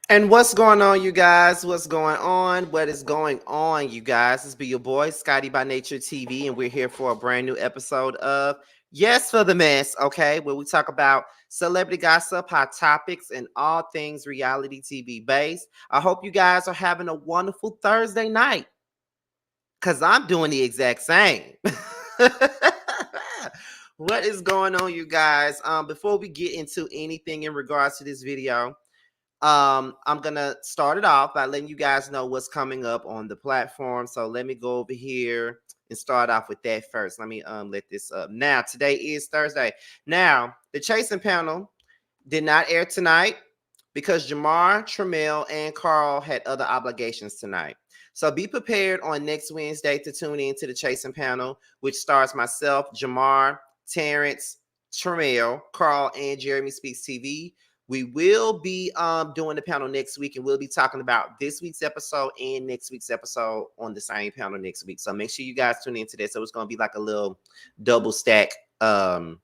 And what's going on, you guys? What's going on? What is going on, you guys? This be your boy, Scotty by Nature TV, and we're here for a brand new episode of Yes for the Mess, okay? Where we talk about celebrity gossip, hot topics, and all things reality TV based. I hope you guys are having a wonderful Thursday night, because I'm doing the exact same. What is going on, you guys? Before we get into anything in regards to this video, I'm gonna start it off by letting you guys know what's coming up on the platform. So let me go over here and start off with that first. Let me let this up. Now, today is Thursday. Now, the chasing panel did not air tonight because Jamar, Tramel, and Carl had other obligations tonight. So be prepared on next Wednesday to tune in to the chasing panel, which stars myself, Jamar, Terrence, Tramel, Carl, and Jeremy Speaks TV. We will be doing the panel next week, and we'll be talking about this week's episode and next week's episode on the same panel next week. So make sure you guys tune into that. So it's going to be like a little double stack panel,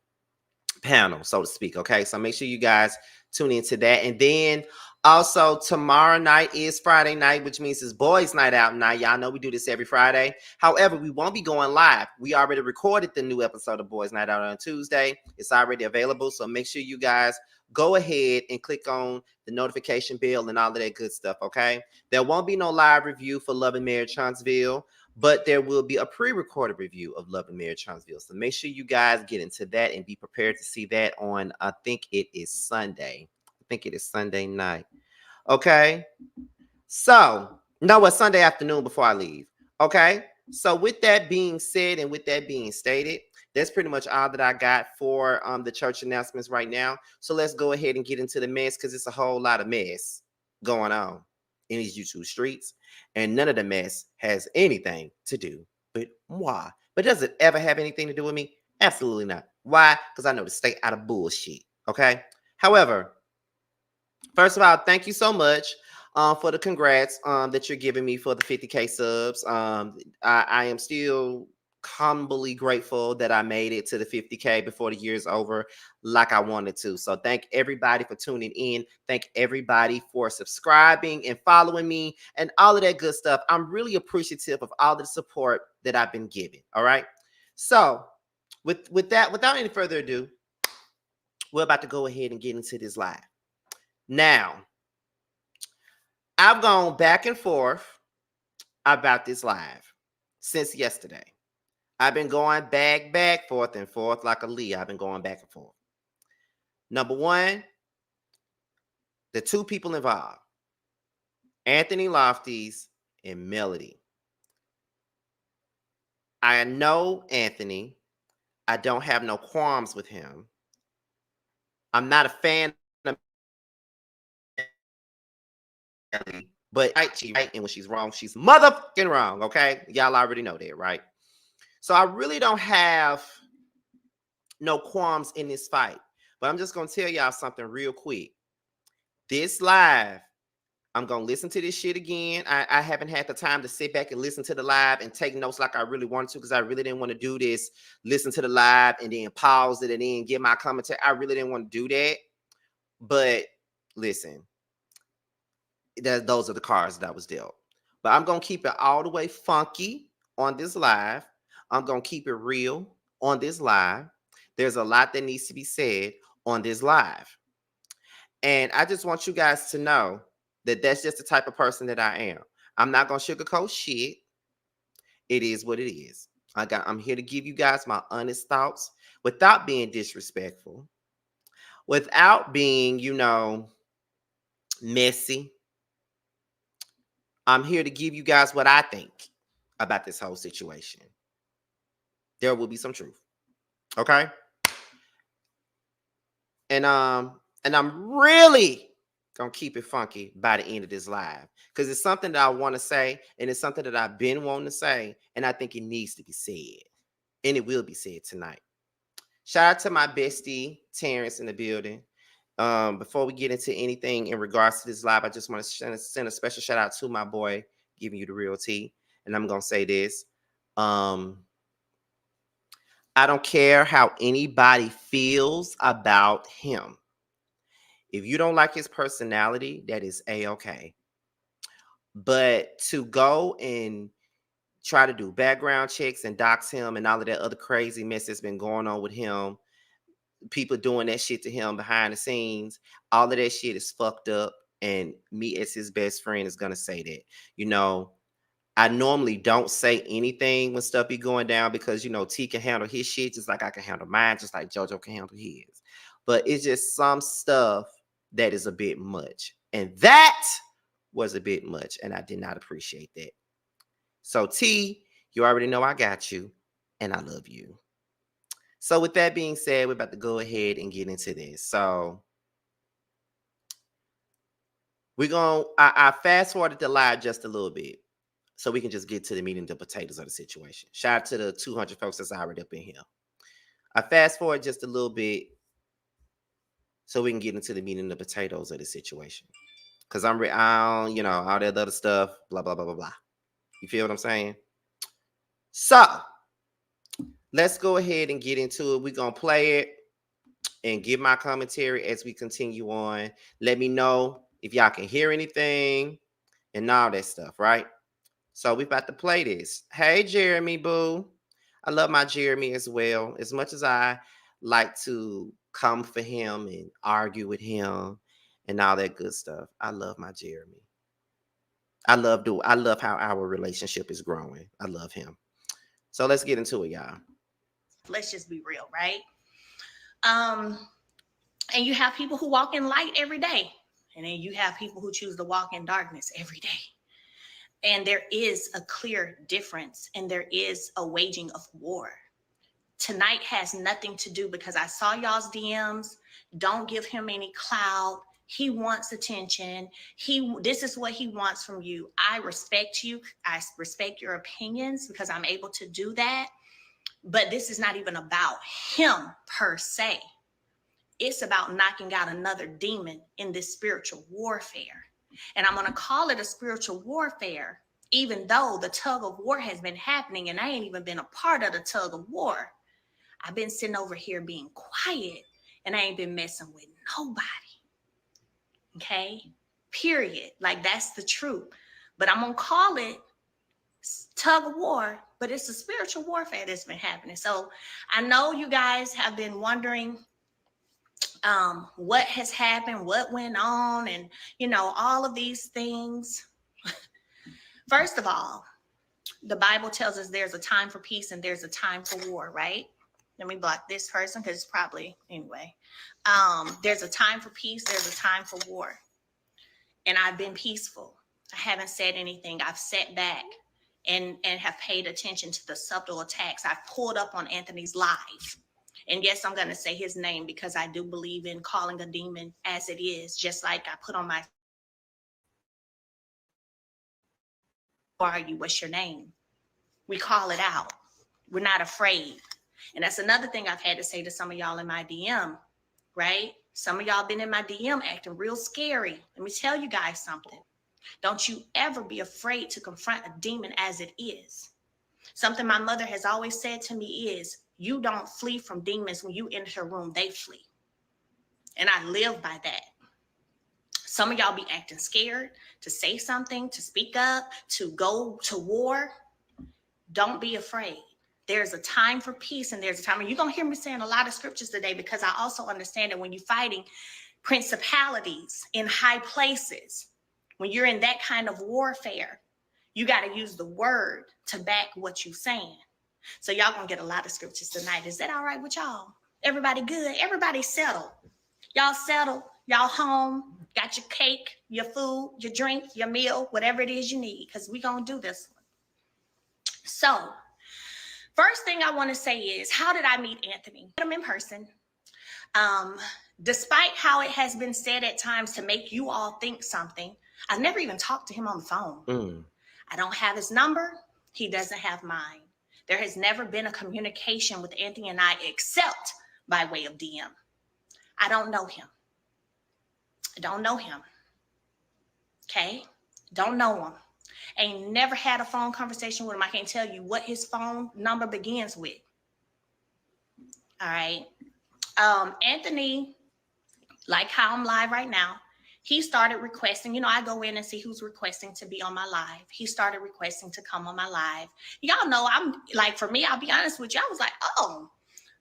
so to speak. Okay, so make sure you guys tune into that. And then also tomorrow night is Friday night, which means it's boys night out night. Y'all know we do this every Friday. However, we won't be going live. We already recorded the new episode of Boys Night Out on Tuesday. It's already available, so make sure you guys go ahead and click on the notification bell and all of that good stuff. Okay, there won't be no live review for Love and Marriage Huntsville, but there will be a pre-recorded review of Love and Marriage Huntsville. So make sure you guys get into that and be prepared to see that on, I think it is Sunday. I think it is Sunday night. Okay. So, no, it's Sunday afternoon before I leave. Okay. So with that being said and with that being stated, that's pretty much all that I got for the church announcements right now. So let's go ahead and get into the mess, because it's a whole lot of mess going on in these YouTube streets. And none of the mess has anything to do with moi. But does it ever have anything to do with me? Absolutely not. Why? Because I know to stay out of bullshit. Okay. However, first of all, thank you so much for the congrats that you're giving me for the 50K subs. I am still humbly grateful that I made it to the 50K before the year's over like I wanted to. So thank everybody for tuning in. Thank everybody for subscribing and following me and all of that good stuff. I'm really appreciative of all the support that I've been given. All right. So with that, without any further ado, we're about to go ahead and get into this live. Now, I've gone back and forth about this live since yesterday. I've been going back, forth, and forth like a Lee. I've been going back and forth. Number one, the two people involved, Anthony Lofties and Melody. I know Anthony. I don't have no qualms with him. I'm not a fan of Melody, but she's right, and when she's wrong, she's motherfucking wrong, okay? Y'all already know that, right? So I really don't have no qualms in this fight. But I'm just going to tell y'all something real quick. This live, I'm going to listen to this shit again. I haven't had the time to sit back and listen to the live and take notes like I really wanted to, because I really didn't want to do this, listen to the live and then pause it and then give my commentary. I really didn't want to do that. But listen, those are the cards that I was dealt. But I'm going to keep it all the way funky on this live. I'm going to keep it real on this live. There's a lot that needs to be said on this live. And I just want you guys to know that that's just the type of person that I am. I'm not going to sugarcoat shit. It is what it is. I'm here to give you guys my honest thoughts without being disrespectful, without being, messy. I'm here to give you guys what I think about this whole situation. There will be some truth. Okay? And I'm really gonna keep it funky by the end of this live, because it's something that I want to say, and it's something that I've been wanting to say, and I think it needs to be said, and it will be said tonight. Shout out to my bestie Terrence in the building. Before we get into anything in regards to this live, I just want to send a special shout out to my boy, giving you the real tea. And I'm gonna say this. I don't care how anybody feels about him. If you don't like his personality, that is A-okay. But to go and try to do background checks and dox him and all of that other crazy mess that's been going on with him, people doing that shit to him behind the scenes, all of that shit is fucked up. And me as his best friend is gonna say that. You know, I normally don't say anything when stuff be going down because, you know, T can handle his shit just like I can handle mine, just like JoJo can handle his. But it's just some stuff that is a bit much. And that was a bit much. And I did not appreciate that. So, T, you already know I got you. And I love you. So, with that being said, we're about to go ahead and get into this. So, we're going to, I fast forwarded the live just a little bit so we can just get to the meat and the potatoes of the situation. Shout out to the 200 folks that's already up in here. I fast forward just a little bit so we can get into the meat and the potatoes of the situation. Because I don't, you know, all that other stuff, blah, blah, blah, blah, blah. You feel what I'm saying? So, let's go ahead and get into it. We're going to play it and give my commentary as we continue on. Let me know if y'all can hear anything and all that stuff, right? So we about to play this. Hey, Jeremy, boo. I love my Jeremy as well. As much as I like to come for him and argue with him and all that good stuff, I love my Jeremy. I love how our relationship is growing. I love him. So let's get into it, y'all. Let's just be real, right? And you have people who walk in light every day, and then you have people who choose to walk in darkness every day. And there is a clear difference, and there is a waging of war. Tonight has nothing to do because I saw y'all's DMs. Don't give him any clout. He wants attention. This is what he wants from you. I respect you. I respect your opinions because I'm able to do that. But this is not even about him per se. It's about knocking out another demon in this spiritual warfare. And I'm going to call it a spiritual warfare, even though the tug of war has been happening and I ain't even been a part of the tug of war. I've been sitting over here being quiet and I ain't been messing with nobody. Okay? Period. Like, that's the truth. But I'm going to call it tug of war, but it's a spiritual warfare that's been happening. So I know you guys have been wondering what has happened, what went on, and, you know, all of these things. First of all, the Bible tells us there's a time for peace and there's a time for war, right? Let me block this person because it's probably, anyway. There's a time for peace, there's a time for war. And I've been peaceful. I haven't said anything. I've sat back and have paid attention to the subtle attacks. I've pulled up on Anthony's live. And yes, I'm going to say his name because I do believe in calling a demon as it is, just like I put on my, who are you? What's your name? We call it out. We're not afraid. And that's another thing I've had to say to some of y'all in my DM, right? Some of y'all been in my DM acting real scary. Let me tell you guys something. Don't you ever be afraid to confront a demon as it is. Something my mother has always said to me is, you don't flee from demons. When you enter a room, they flee. And I live by that. Some of y'all be acting scared to say something, to speak up, to go to war. Don't be afraid. There's a time for peace and there's a time. And you're going to hear me saying a lot of scriptures today because I also understand that when you're fighting principalities in high places, when you're in that kind of warfare, you got to use the word to back what you're saying. So y'all going to get a lot of scriptures tonight. Is that all right with y'all? Everybody good? Everybody settled? Y'all settled? Y'all home? Got your cake, your food, your drink, your meal, whatever it is you need, because we're going to do this one. So, first thing I want to say is, how did I meet Anthony? I met him in person. Despite how it has been said at times to make you all think something, I've never even talked to him on the phone. I don't have his number. He doesn't have mine. There has never been a communication with Anthony and I except by way of DM. I don't know him. I don't know him. Okay? Don't know him. Ain't never had a phone conversation with him. I can't tell you what his phone number begins with. All right. Anthony like how I'm live right now. He started requesting, I go in and see who's requesting to be on my live. He started requesting to come on my live. Y'all know I'm like, for me, I'll be honest with you. I was like, oh,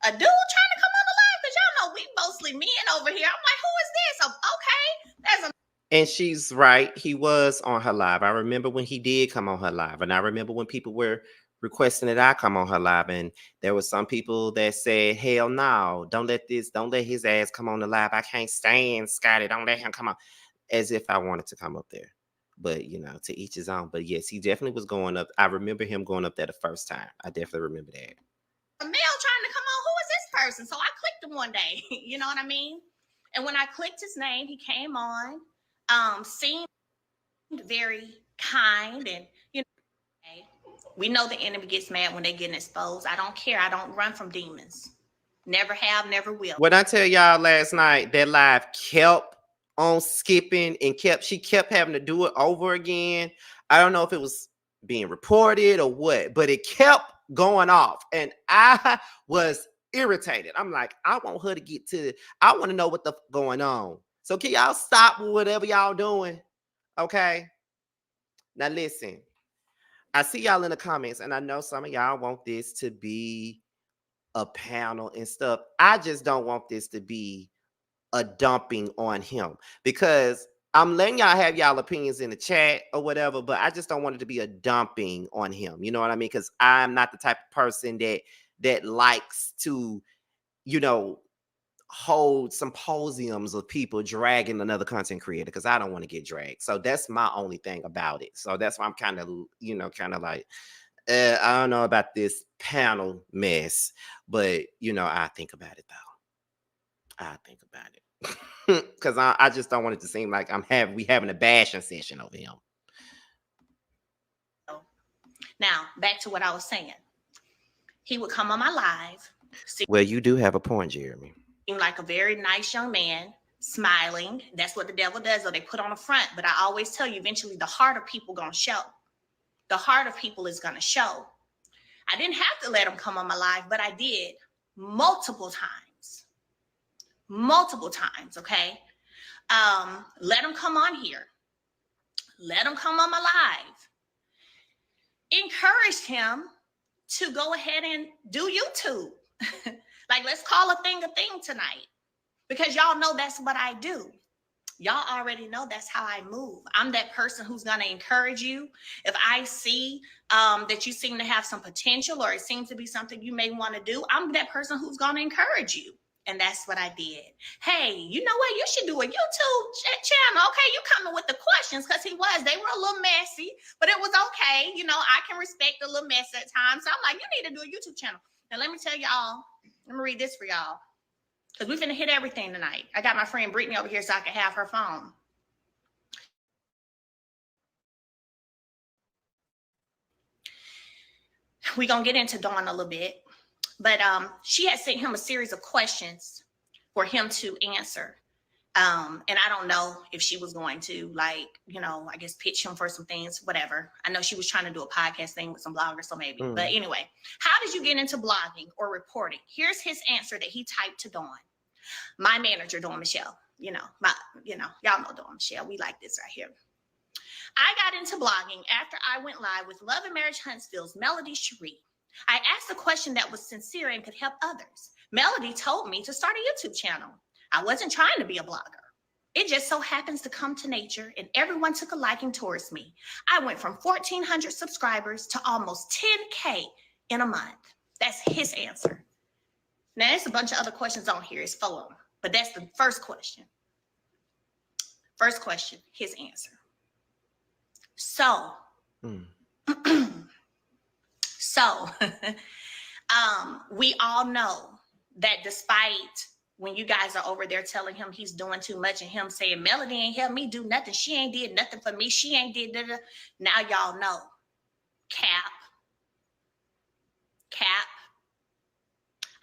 a dude trying to come on the live? Because y'all know we mostly men over here. I'm like, who is this? Oh, okay. There's a And she's right. He was on her live. I remember when he did come on her live. And I remember when people were requesting that I come on her live. And there were some people that said, hell no, don't let his ass come on the live. I can't stand Scotty. Don't let him come on. As if I wanted to come up there. But, to each his own. But yes, he definitely was going up. I remember him going up there the first time. I definitely remember that. a male trying to come on. Who is this person? So I clicked him one day. You know what I mean? And when I clicked his name, he came on. Seemed very kind, and we know the enemy gets mad when they get exposed. I don't care. I don't run from demons. Never have, never will. What I tell y'all last night, that live kept on skipping and she kept having to do it over again. I don't know if it was being reported or what, but it kept going off. And I was irritated. I'm like, I want her to get to I want to know what the going on. So can y'all stop with whatever y'all doing? Okay. Now listen, I see y'all in the comments, and I know some of y'all want this to be a panel and stuff. I just don't want this to be a dumping on him, because I'm letting y'all have y'all opinions in the chat or whatever, but I just don't want it to be a dumping on him. You know what I mean? Because I'm not the type of person that likes to, hold symposiums of people dragging another content creator, because I don't want to get dragged. So that's my only thing about it. So that's why I'm kind of like, I don't know about this panel mess, but I think about it though. I think about it because I just don't want it to seem like we having a bashing session over him. Now back to what I was saying. He would come on my live. Well, you do have a point, Jeremy. Like a very nice young man, smiling. That's what the devil does, or they put on a front. But I always tell you, eventually the heart of people gonna show. The heart of people is gonna show. I didn't have to let him come on my live, but I did multiple times. Okay. Let him come on here. Let him come on my live. Encouraged him to go ahead and do YouTube. Like, let's call a thing tonight, because y'all know that's what I do. Y'all already know that's how I move. I'm that person who's going to encourage you. If I see that you seem to have some potential, or it seems to be something you may want to do, I'm that person who's going to encourage you. And that's what I did. Hey, you know what? You should do a YouTube channel. Okay, you coming with the questions, because they were a little messy, but it was okay. I can respect a little mess at times. So I'm like, you need to do a YouTube channel. Now, let me tell y'all, let me read this for y'all, because we're finna hit everything tonight. I got my friend Brittany over here so I can have her phone. We're going to get into Dawn a little bit. But she had sent him a series of questions for him to answer. And I don't know if she was going to, I guess pitch him for some things, whatever. I know she was trying to do a podcast thing with some bloggers, so maybe. But anyway, how did you get into blogging or reporting? Here's his answer that he typed to Dawn. My manager, Dawn Michelle. Y'all know Dawn Michelle. We like this right here. I got into blogging after I went live with Love and Marriage Huntsville's Melody Shari. I asked a question that was sincere and could help others. Melody told me to start a YouTube channel. I wasn't trying to be a blogger. It just so happens to come to nature, and everyone took a liking towards me. I went from 1,400 subscribers to almost 10K in a month. That's his answer. Now, there's a bunch of other questions on here. It's 4 of them, but that's the first question. First question, his answer. So, we all know that despite when you guys are over there telling him he's doing too much and him saying, Melody ain't helped me do nothing. She ain't did nothing for me. She ain't did da-da. Now y'all know. Cap.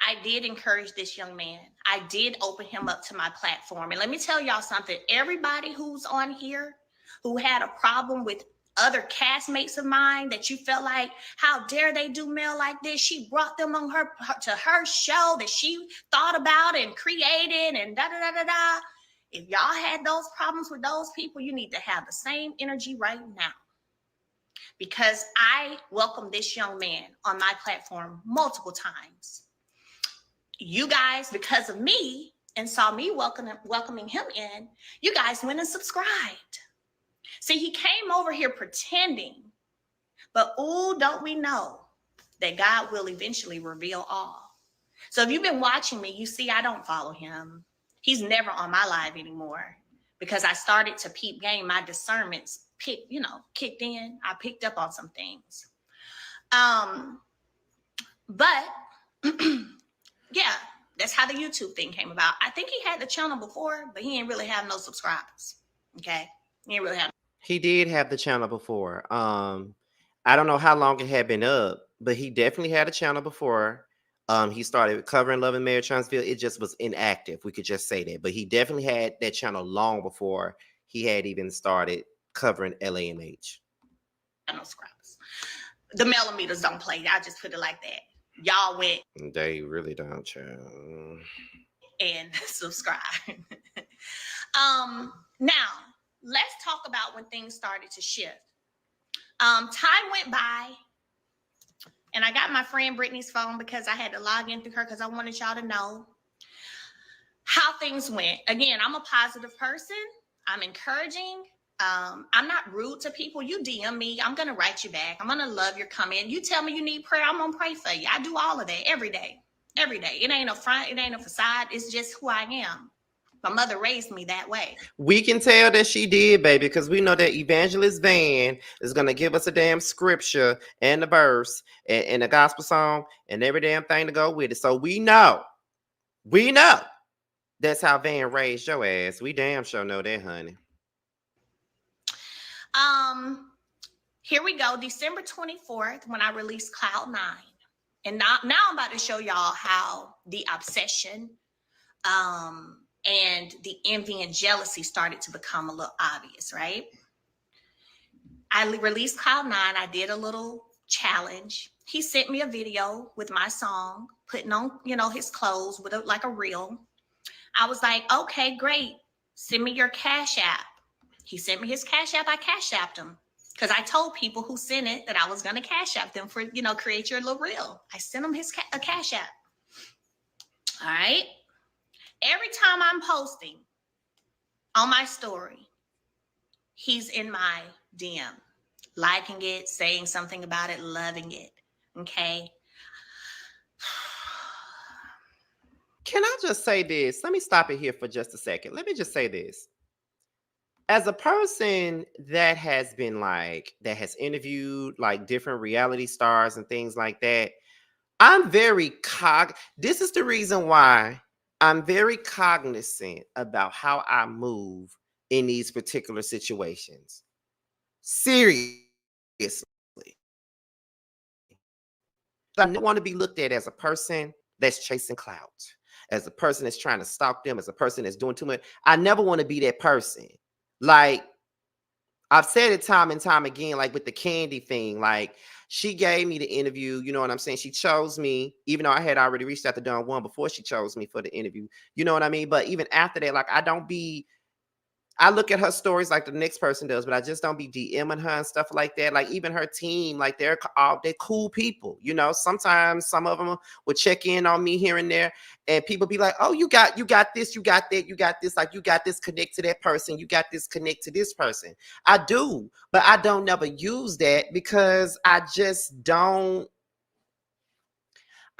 I did encourage this young man. I did open him up to my platform. And let me tell y'all something. Everybody who's on here who had a problem with other castmates of mine that you felt like, how dare they do Mel like this? She brought them on to her show that she thought about and created and da-da-da-da-da. If y'all had those problems with those people, you need to have the same energy right now. Because I welcomed this young man on my platform multiple times. You guys, because of me, and saw me welcoming him in, you guys went and subscribed. See, he came over here pretending, but don't we know that God will eventually reveal all. So if you've been watching me, you see I don't follow him. He's never on my live anymore because I started to peep game. My discernments kicked in. I picked up on some things. But yeah, that's how the YouTube thing came about. I think he had the channel before, but he didn't really have no subscribers. Okay, he didn't really have. He did have the channel before. I don't know how long it had been up, but he definitely had a channel before. He started covering Love and Marriage Transville. It just was inactive. We could just say that. But he definitely had that channel long before he had even started covering LAMH. No subscribers. The millimeters don't play. I just put it like that. Y'all went. They really don't, child. And subscribe. Now, let's talk about when things started to shift. Time went by, and I got my friend Brittany's phone because I had to log in through her because I wanted y'all to know how things went. Again, I'm a positive person. I'm encouraging. I'm not rude to people. You DM me, I'm going to write you back. I'm going to love your comment. You tell me you need prayer, I'm going to pray for you. I do all of that every day. Every day. It ain't a front. It ain't a facade. It's just who I am. My mother raised me that way. We can tell that she did, baby, because we know that Evangelist Van is going to give us a damn scripture and the verse and a gospel song and every damn thing to go with it. So we know that's how Van raised your ass. We damn sure know that, honey. Here we go. December 24th, when I released Cloud 9. And now I'm about to show y'all how the obsession and the envy and jealousy started to become a little obvious, right? I released Cloud 9. I did a little challenge. He sent me a video with my song, putting on, his clothes with like a reel. I was like, okay, great. Send me your Cash App. He sent me his Cash App. I Cash Apped him. Because I told people who sent it that I was going to Cash App them for, create your little reel. I sent him a Cash App. All right. Every time I'm posting on my story, he's in my DM, liking it, saying something about it, loving it. Okay. Can I just say this? Let me stop it here for just a second. Let me just say this. As a person that has interviewed like different reality stars and things like that, I'm very this is the reason why I'm very cognizant about how I move in these particular situations. Seriously. I don't want to be looked at as a person that's chasing clout, as a person that's trying to stalk them, as a person that's doing too much. I never want to be that person. Like, I've said it time and time again, like with the Candy thing, like she gave me the interview, you know what I'm saying? She chose me, even though I had already reached out to Dawn One before she chose me for the interview. You know what I mean? But even after that, like I look at her stories like the next person does, but I just don't be DMing her and stuff like that. Like even her team, like they're cool people. Sometimes some of them will check in on me here and there, and people be like, "Oh, you got this, you got that, you got this. Like you got this connect to that person, you got this connect to this person." I do, but I don't never use that because I just don't.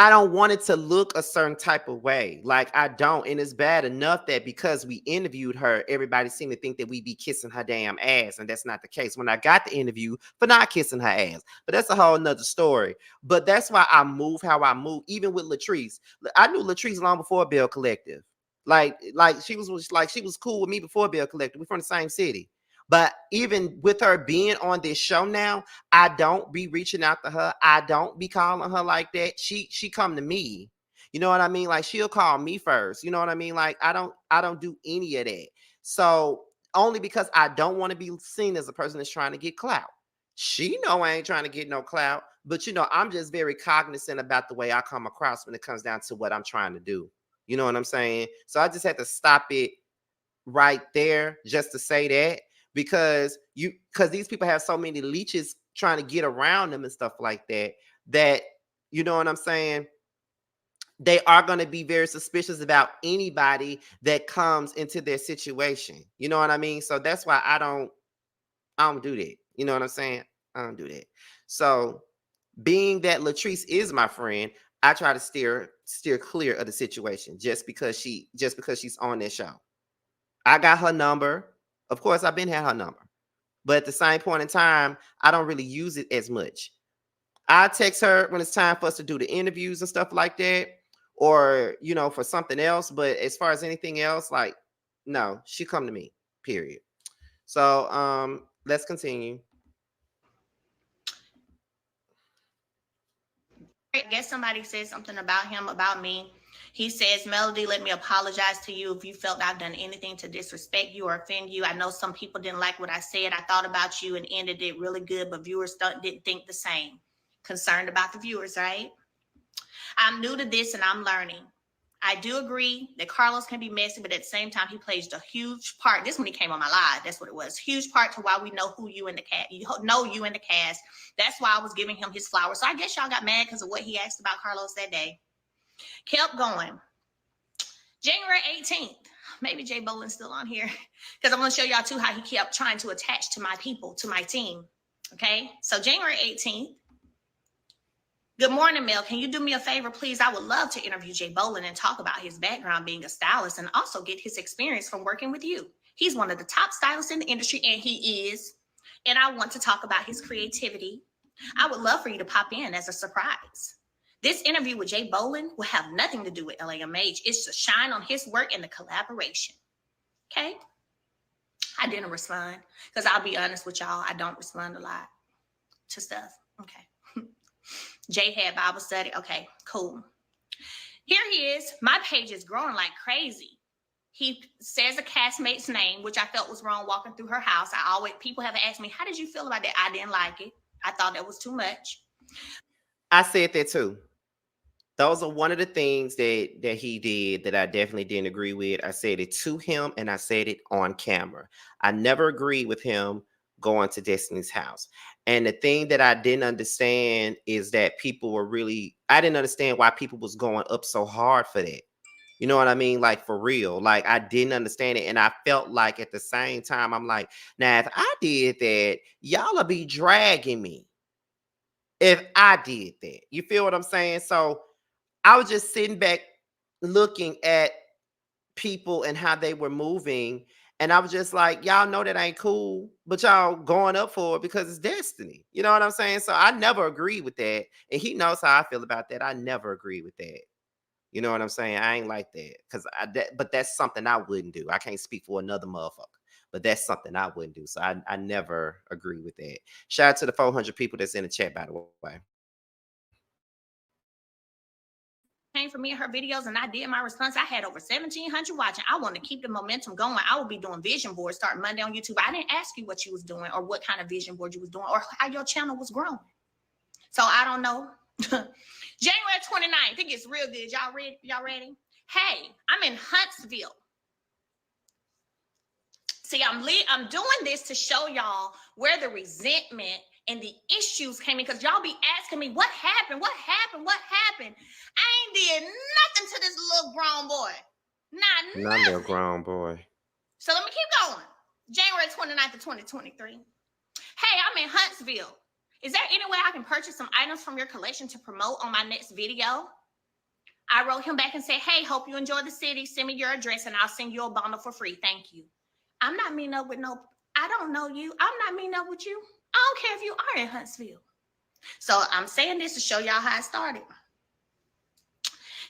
I don't want it to look a certain type of way. Like I don't. And it's bad enough that because we interviewed her, everybody seemed to think that we be kissing her damn ass. And that's not the case. When I got the interview for not kissing her ass. But that's a whole nother story. But that's why I move how I move, even with Latrice. I knew Latrice long before Bill Collective. Like she was cool with me before Bill Collective. We're from the same city. But even with her being on this show now, I don't be reaching out to her. I don't be calling her like that. She come to me. You know what I mean? Like she'll call me first. You know what I mean? Like I don't do any of that. So only because I don't want to be seen as a person that's trying to get clout. She know I ain't trying to get no clout, but I'm just very cognizant about the way I come across when it comes down to what I'm trying to do. You know what I'm saying? So I just had to stop it right there just to say that, because these people have so many leeches trying to get around them and stuff like that, that, you know what I'm saying, they are going to be very suspicious about anybody that comes into their situation. You know what I mean? So that's why I don't do that. You know what I'm saying? I don't do that. So being that Latrice is my friend, I try to steer clear of the situation just because she's on that show. I got her number. Of course, I've been had her number. But at the same point in time, I don't really use it as much. I text her when it's time for us to do the interviews and stuff like that, or, you know, for something else. But as far as anything else, like, no, she come to me, period. So let's continue. I guess somebody said something about him, about me. He says, Melody, let me apologize to you if you felt I've done anything to disrespect you or offend you. I know some people didn't like what I said. I thought about you and ended it really good, but viewers didn't think the same. Concerned about the viewers, right? I'm new to this and I'm learning. I do agree that Carlos can be messy, but at the same time, he plays a huge part. This when he came on my live, that's what it was. Huge part to why we know who you in the cast. You know you in the cast. That's why I was giving him his flowers. So I guess y'all got mad because of what he asked about Carlos that day. Kept going. January 18th. Maybe Jay Boland's still on here because I'm going to show y'all too how he kept trying to attach to my people, to my team. Okay. So January 18th. Good morning, Mel. Can you do me a favor, please? I would love to interview Jay Boland and talk about his background being a stylist and also get his experience from working with you. He's one of the top stylists in the industry, and he is. And I want to talk about his creativity. I would love for you to pop in as a surprise. This interview with Jay Boland will have nothing to do with LAMH. It's to shine on his work and the collaboration. Okay? I didn't respond because I'll be honest with y'all, I don't respond a lot to stuff. Okay. Jay had Bible study. Okay, cool. Here he is. My page is growing like crazy. He says a castmate's name, which I felt was wrong walking through her house. People have asked me, how did you feel about that? I didn't like it. I thought that was too much. I said that too. Those are one of the things that he did that I definitely didn't agree with. I said it to him and I said it on camera. I never agreed with him going to Destiny's house. And the thing that I didn't understand is that I didn't understand why people was going up so hard for that. You know what I mean? Like, for real. Like, I didn't understand it. And I felt like at the same time, I'm like, now, if I did that, y'all will be dragging me. If I did that. You feel what I'm saying? So I was just sitting back looking at people and how they were moving. And I was just like, y'all know that ain't cool, but y'all going up for it because it's destiny. You know what I'm saying? So I never agreed with that. And he knows how I feel about that. I never agreed with that. You know what I'm saying? I ain't like that but that's something I wouldn't do. I can't speak for another motherfucker, but that's something I wouldn't do. So I never agree with that. Shout out to the 400 people that's in the chat, by the way. Came for me and her videos and I did my response. I had over 1,700 watching. I want to keep the momentum going. I will be doing vision boards starting Monday on YouTube. I didn't ask you what you was doing or what kind of vision board you was doing or how your channel was growing. So I don't know. January 29th. It gets real good. Y'all ready? Hey, I'm in Huntsville. See, I'm doing this to show y'all where the resentment and the issues came in, because y'all be asking me, what happened? What happened? What happened? I ain't did nothing to this little grown boy. Not little grown boy. So let me keep going. January 29th of 2023. Hey, I'm in Huntsville. Is there any way I can purchase some items from your collection to promote on my next video? I wrote him back and said, hey, hope you enjoy the city. Send me your address and I'll send you a bundle for free. Thank you. I'm not meeting up with I don't know you. I'm not meeting up with you. I don't care if you are in Huntsville. So I'm saying this to show y'all how it started.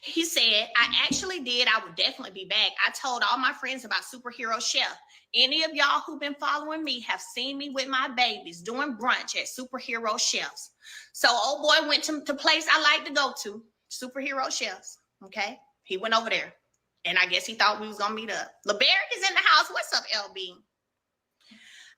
He said, I actually did. I would definitely be back. I told all my friends about Superhero Chef. Any of y'all who've been following me have seen me with my babies doing brunch at Superhero Chefs. So old boy went to the place I like to go to, Superhero Chefs. Okay. He went over there. And I guess he thought we was going to meet up. LeBerick is in the house. What's up, LB?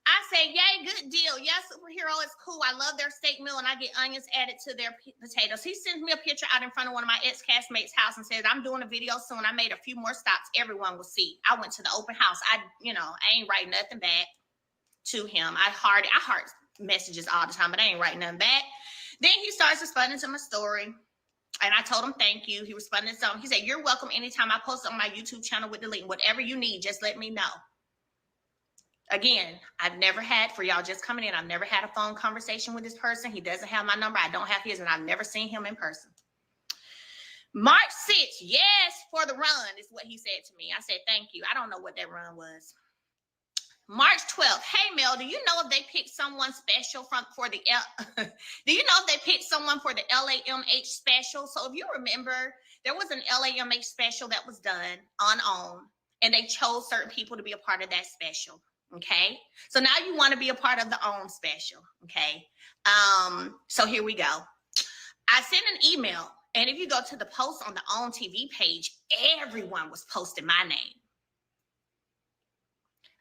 I say, yay, good deal. Yes, superhero is cool. I love their steak meal and I get onions added to their potatoes. He sends me a picture out in front of one of my ex-castmates' house and says, I'm doing a video soon. I made a few more stops. Everyone will see. I went to the open house. I ain't writing nothing back to him. I heart messages all the time, but I ain't writing nothing back. Then he starts responding to my story. And I told him, thank you. He responded to something. He said, you're welcome anytime I post on my YouTube channel with the link. Whatever you need, just let me know. Again, I've never had, for y'all just coming in, I've never had a phone conversation with this person. He doesn't have my number. I don't have his, and I've never seen him in person. March 6th, yes, for the run is what he said to me. I said, thank you. I don't know what that run was. March 12th, hey Mel, do you know if they picked someone special for the do you know if they picked someone for the LAMH special? So if you remember, there was an LAMH special that was done on OWN, and they chose certain people to be a part of that special. Okay, so now you want to be a part of the OWN special. Okay, so here we go. I sent an email, and if you go to the post on the OWN TV page, everyone was posting my name.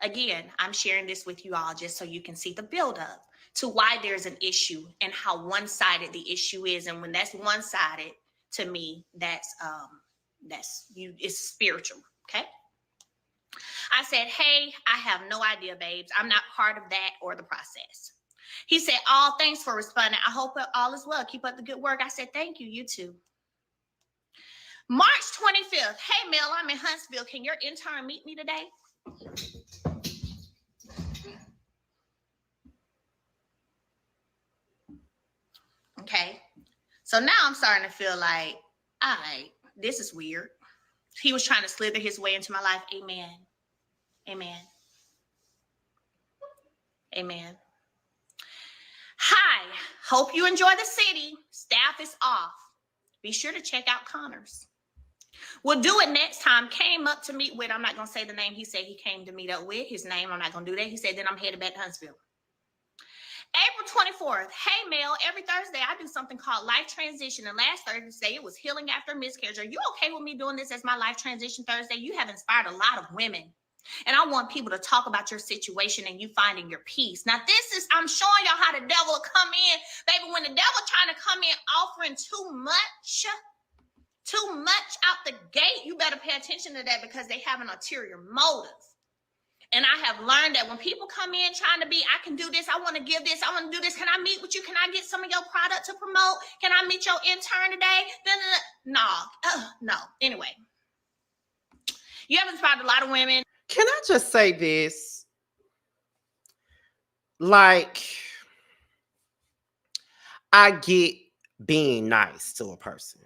Again, I'm sharing this with you all just so you can see the buildup to why there's an issue and how one-sided the issue is. And when that's one-sided, to me, that's it's spiritual. Okay. I said, hey, I have no idea, babes. I'm not part of that or the process. He said, oh, thanks for responding. I hope all is well. Keep up the good work. I said, thank you. You too. March 25th. Hey, Mel, I'm in Huntsville. Can your intern meet me today? Okay. So now I'm starting to feel like, all right, this is weird. He was trying to slither his way into my life. Amen. Amen. Amen. Hi. Hope you enjoy the city. Staff is off. Be sure to check out Connors. We'll do it next time. Came up to meet with, I'm not going to say the name he said he came to meet up with. His name, I'm not going to do that. He said, then I'm headed back to Huntsville. April 24th. Hey, Mel, every Thursday I do something called Life Transition. And last Thursday, it was Healing After Miscarriage. Are you okay with me doing this as my Life Transition Thursday? You have inspired a lot of women. And I want people to talk about your situation and you finding your peace. Now, I'm showing y'all how the devil will come in. Baby, when the devil trying to come in offering too much out the gate, you better pay attention to that because they have an ulterior motive. And I have learned that when people come in trying to be, I can do this, I want to give this, I want to do this. Can I meet with you? Can I get some of your product to promote? Can I meet your intern today? No. Anyway, you have inspired a lot of women. Can I just say this? Like, I get being nice to a person.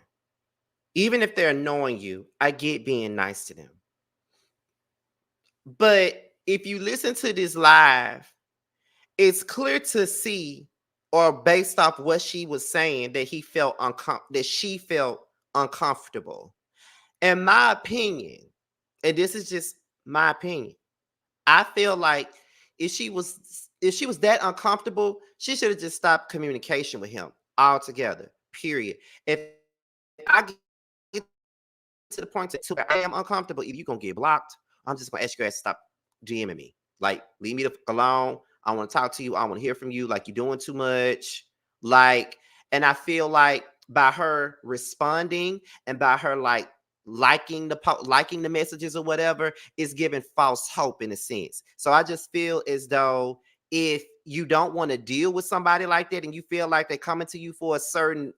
Even if they're annoying you, I get being nice to them. But if you listen to this live, it's clear to see, or based off what she was saying, that she felt uncomfortable. In my opinion, and this is just my opinion, I feel like if she was that uncomfortable, she should have just stopped communication with him altogether. Period. If I get to the point that I am uncomfortable, if you're gonna get blocked, I'm just gonna ask you guys to stop DMing me. Like, leave me alone. I want to talk to you. I want to hear from you. Like, you're doing too much. Like, and I feel like by her responding and by her like liking the messages or whatever, is giving false hope in a sense. So I just feel as though if you don't want to deal with somebody like that and you feel like they're coming to you for a certain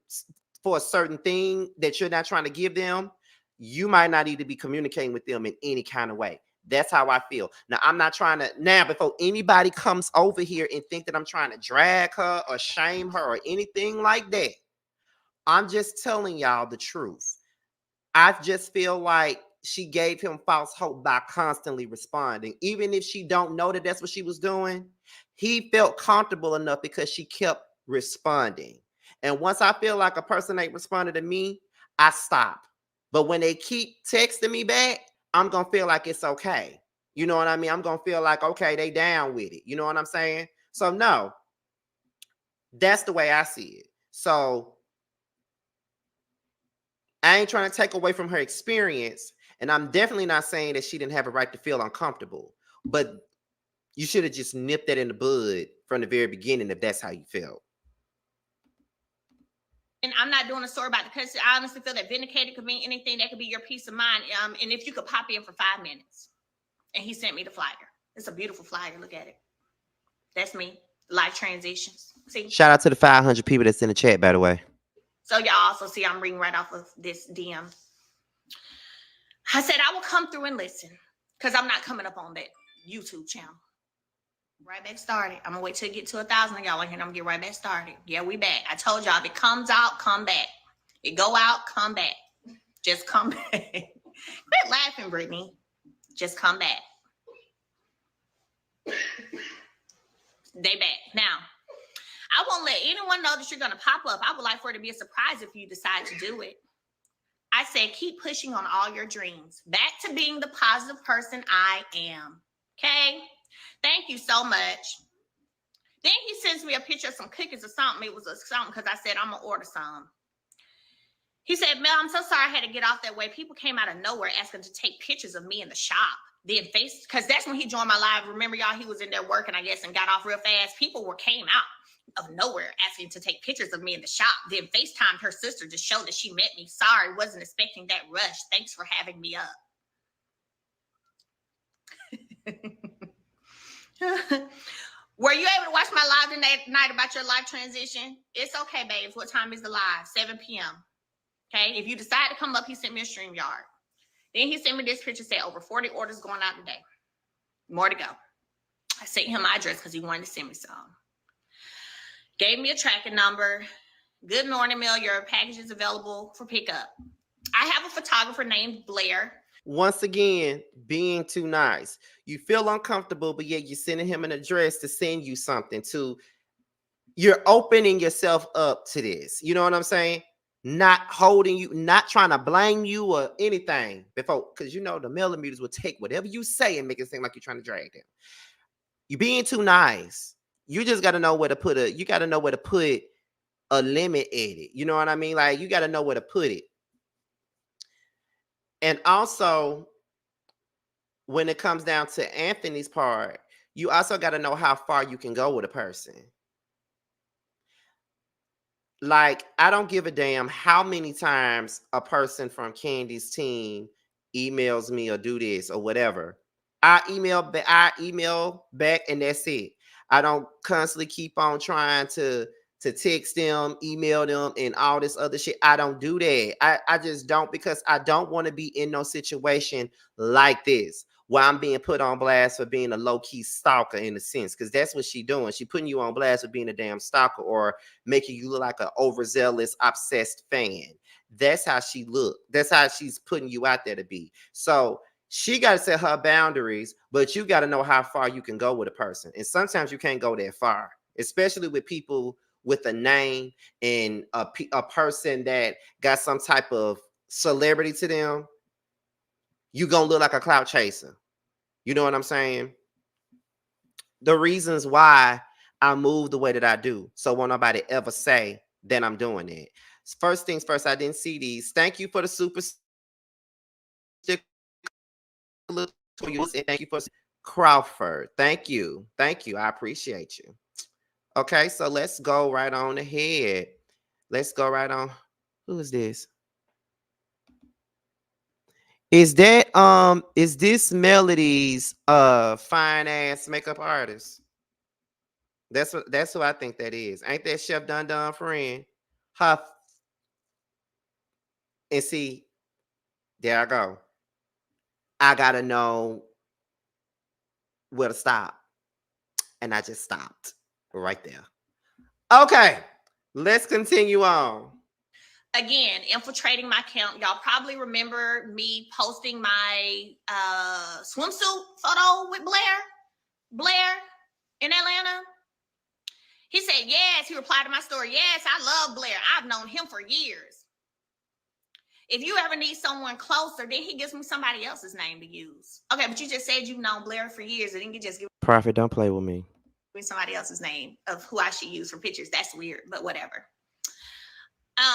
thing that you're not trying to give them, you might not need to be communicating with them in any kind of way. That's how I feel. Now, I'm not trying to, before anybody comes over here and think that I'm trying to drag her or shame her or anything like that, I'm just telling y'all the truth. I just feel like she gave him false hope by constantly responding. Even if she don't know that that's what she was doing, he felt comfortable enough because she kept responding. And once I feel like a person ain't responding to me, I stop. But when they keep texting me back, I'm going to feel like it's okay. You know what I mean? I'm going to feel like, okay, they down with it. You know what I'm saying? So no, that's the way I see it. So I ain't trying to take away from her experience. And I'm definitely not saying that she didn't have a right to feel uncomfortable. But You should have just nipped that in the bud from the very beginning if that's how you felt. And I'm not doing a story about it because I honestly feel that vindicated could mean anything. That could be your peace of mind. And if you could pop in for 5 minutes. And he sent me the flyer. It's a beautiful flyer. Look at it. That's me. Life transitions. See? Shout out to the 500 people that's in the chat, by the way. So y'all also see I'm reading right off of this DM. I said I will come through and listen because I'm not coming up on that YouTube channel. Right back started. I'm gonna wait till it get to 1,000 of y'all in here. I'm gonna get right back started. Yeah, we back. I told y'all if it comes out, come back. It go out, come back. Just come back. Quit laughing, Brittany. Just come back. They back. Now, I won't let anyone know that you're gonna pop up. I would like for it to be a surprise if you decide to do it. I said keep pushing on all your dreams. Back to being the positive person I am. Okay? Thank you so much. Then he sends me a picture of some cookies or something. It was a something because I said, I'm going to order some. He said, Mel, I'm so sorry I had to get off that way. People came out of nowhere asking to take pictures of me in the shop. Then because that's when he joined my live. Remember, y'all, he was in there working, I guess, and got off real fast. People came out of nowhere asking to take pictures of me in the shop. Then FaceTimed her sister to show that she met me. Sorry, wasn't expecting that rush. Thanks for having me up. Were you able to watch my live tonight about your life transition? It's okay, babes. What time is the live? 7 p.m. Okay. If you decide to come up, he sent me a StreamYard. Then he sent me this picture, said over 40 orders going out today. More to go. I sent him my address because he wanted to send me some. Gave me a tracking number. Good morning, Mel. Your package is available for pickup. I have a photographer named Blair. Once again, being too nice. You feel uncomfortable, but yet you're sending him an address to send you something you're opening yourself up to this. You know what I'm saying? Not holding you, not trying to blame you or anything before, because you know the millimeters will take whatever you say and make it seem like you're trying to drag them. You're being too nice. You just got to know where to put a limit at it. You know what I mean? Like you got to know where to put it. And also, when it comes down to Anthony's part, you also got to know how far you can go with a person. Like, I don't give a damn how many times a person from Candy's team emails me or do this or whatever. I email back and that's it. I don't constantly keep on trying to text them, email them, and all this other shit. I don't do that. I just don't, because I don't want to be in no situation like this where I'm being put on blast for being a low-key stalker in a sense, because that's what she doing. She putting you on blast for being a damn stalker or making you look like an overzealous, obsessed fan. That's how she look. That's how she's putting you out there to be. So she got to set her boundaries, but you got to know how far you can go with a person. And sometimes you can't go that far, especially with people with a name and a person that got some type of celebrity to them. You gonna look like a clout chaser. You know what I'm saying? The reasons why I move the way that I do, so won't nobody ever say that I'm doing it. First things first, I didn't see these. Thank you for the super sticker. And thank you for Crawford. Thank you. I appreciate you. Okay, so let's go right on ahead. Let's go right on. Who is this? Is this Melody's fine ass makeup artist? That's who I think that is. Ain't that Chef Dun friend? Huff. And see, there I go. I gotta know where to stop. And I just stopped right there. Okay, let's continue on. Again, infiltrating my account. Y'all probably remember me posting my swimsuit photo with Blair in Atlanta. He said, yes. He replied to my story. Yes, I love Blair. I've known him for years. If you ever need someone closer, then he gives me somebody else's name to use. Okay, but you just said you've known Blair for years, and then you just give Prophet, don't play with me. Somebody else's name of who I should use for pictures. That's weird, but whatever.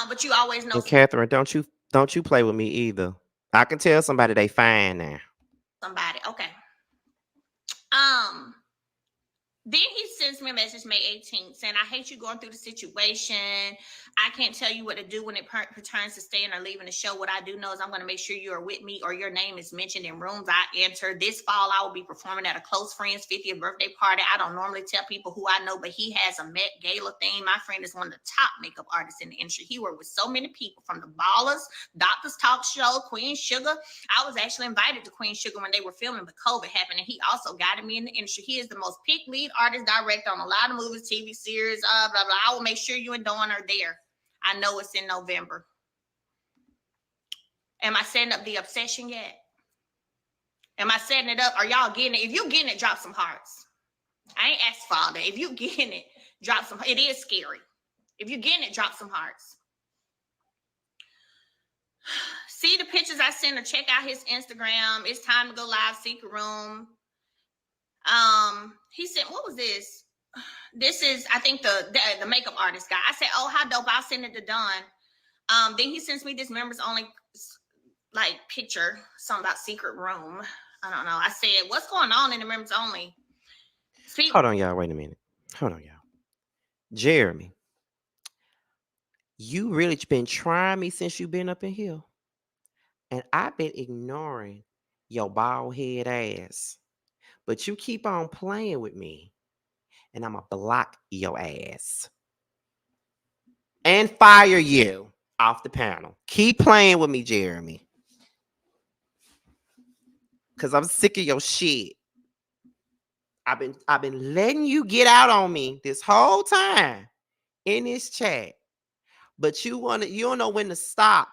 But you always know. And Catherine, don't you play with me either. I can tell somebody they fine now. Somebody, okay. Then he sends me a message May 18th saying, I hate you going through the situation. I can't tell you what to do when it pertains to staying or leaving the show. What I do know is I'm going to make sure you are with me or your name is mentioned in rooms I enter. This fall, I will be performing at a close friend's 50th birthday party. I don't normally tell people who I know, but he has a Met Gala theme. My friend is one of the top makeup artists in the industry. He worked with so many people, from the Ballers, Doctor's Talk Show, Queen Sugar. I was actually invited to Queen Sugar when they were filming, but COVID happened, and he also guided me in the industry. He is the most picked lead artist, director on a lot of movies, TV series, blah, blah. I will make sure you and Dawn are there. I know it's in November. Am I setting up the obsession yet? Am I setting it up? Are y'all getting it? If you getting it, drop some hearts. I ain't asked for all that. If you getting it, drop some. It is scary. If you getting it, drop some hearts. See the pictures I sent her. Check out his Instagram. It's time to go live. Secret room. He said, what was this? This is, I think, the makeup artist guy. I said, oh, how dope. I'll send it to Don. Then he sends me this members only like picture, something about secret room. I don't know. I said, what's going on in the members only? Hold on, y'all. Wait a minute. Hold on, y'all. Jeremy, you really been trying me since you been up in here. And I've been ignoring your bald head ass. But you keep on playing with me. And I'm going to block your ass. And fire you off the panel. Keep playing with me, Jeremy. Because I'm sick of your shit. I've been letting you get out on me this whole time in this chat. But you don't know when to stop.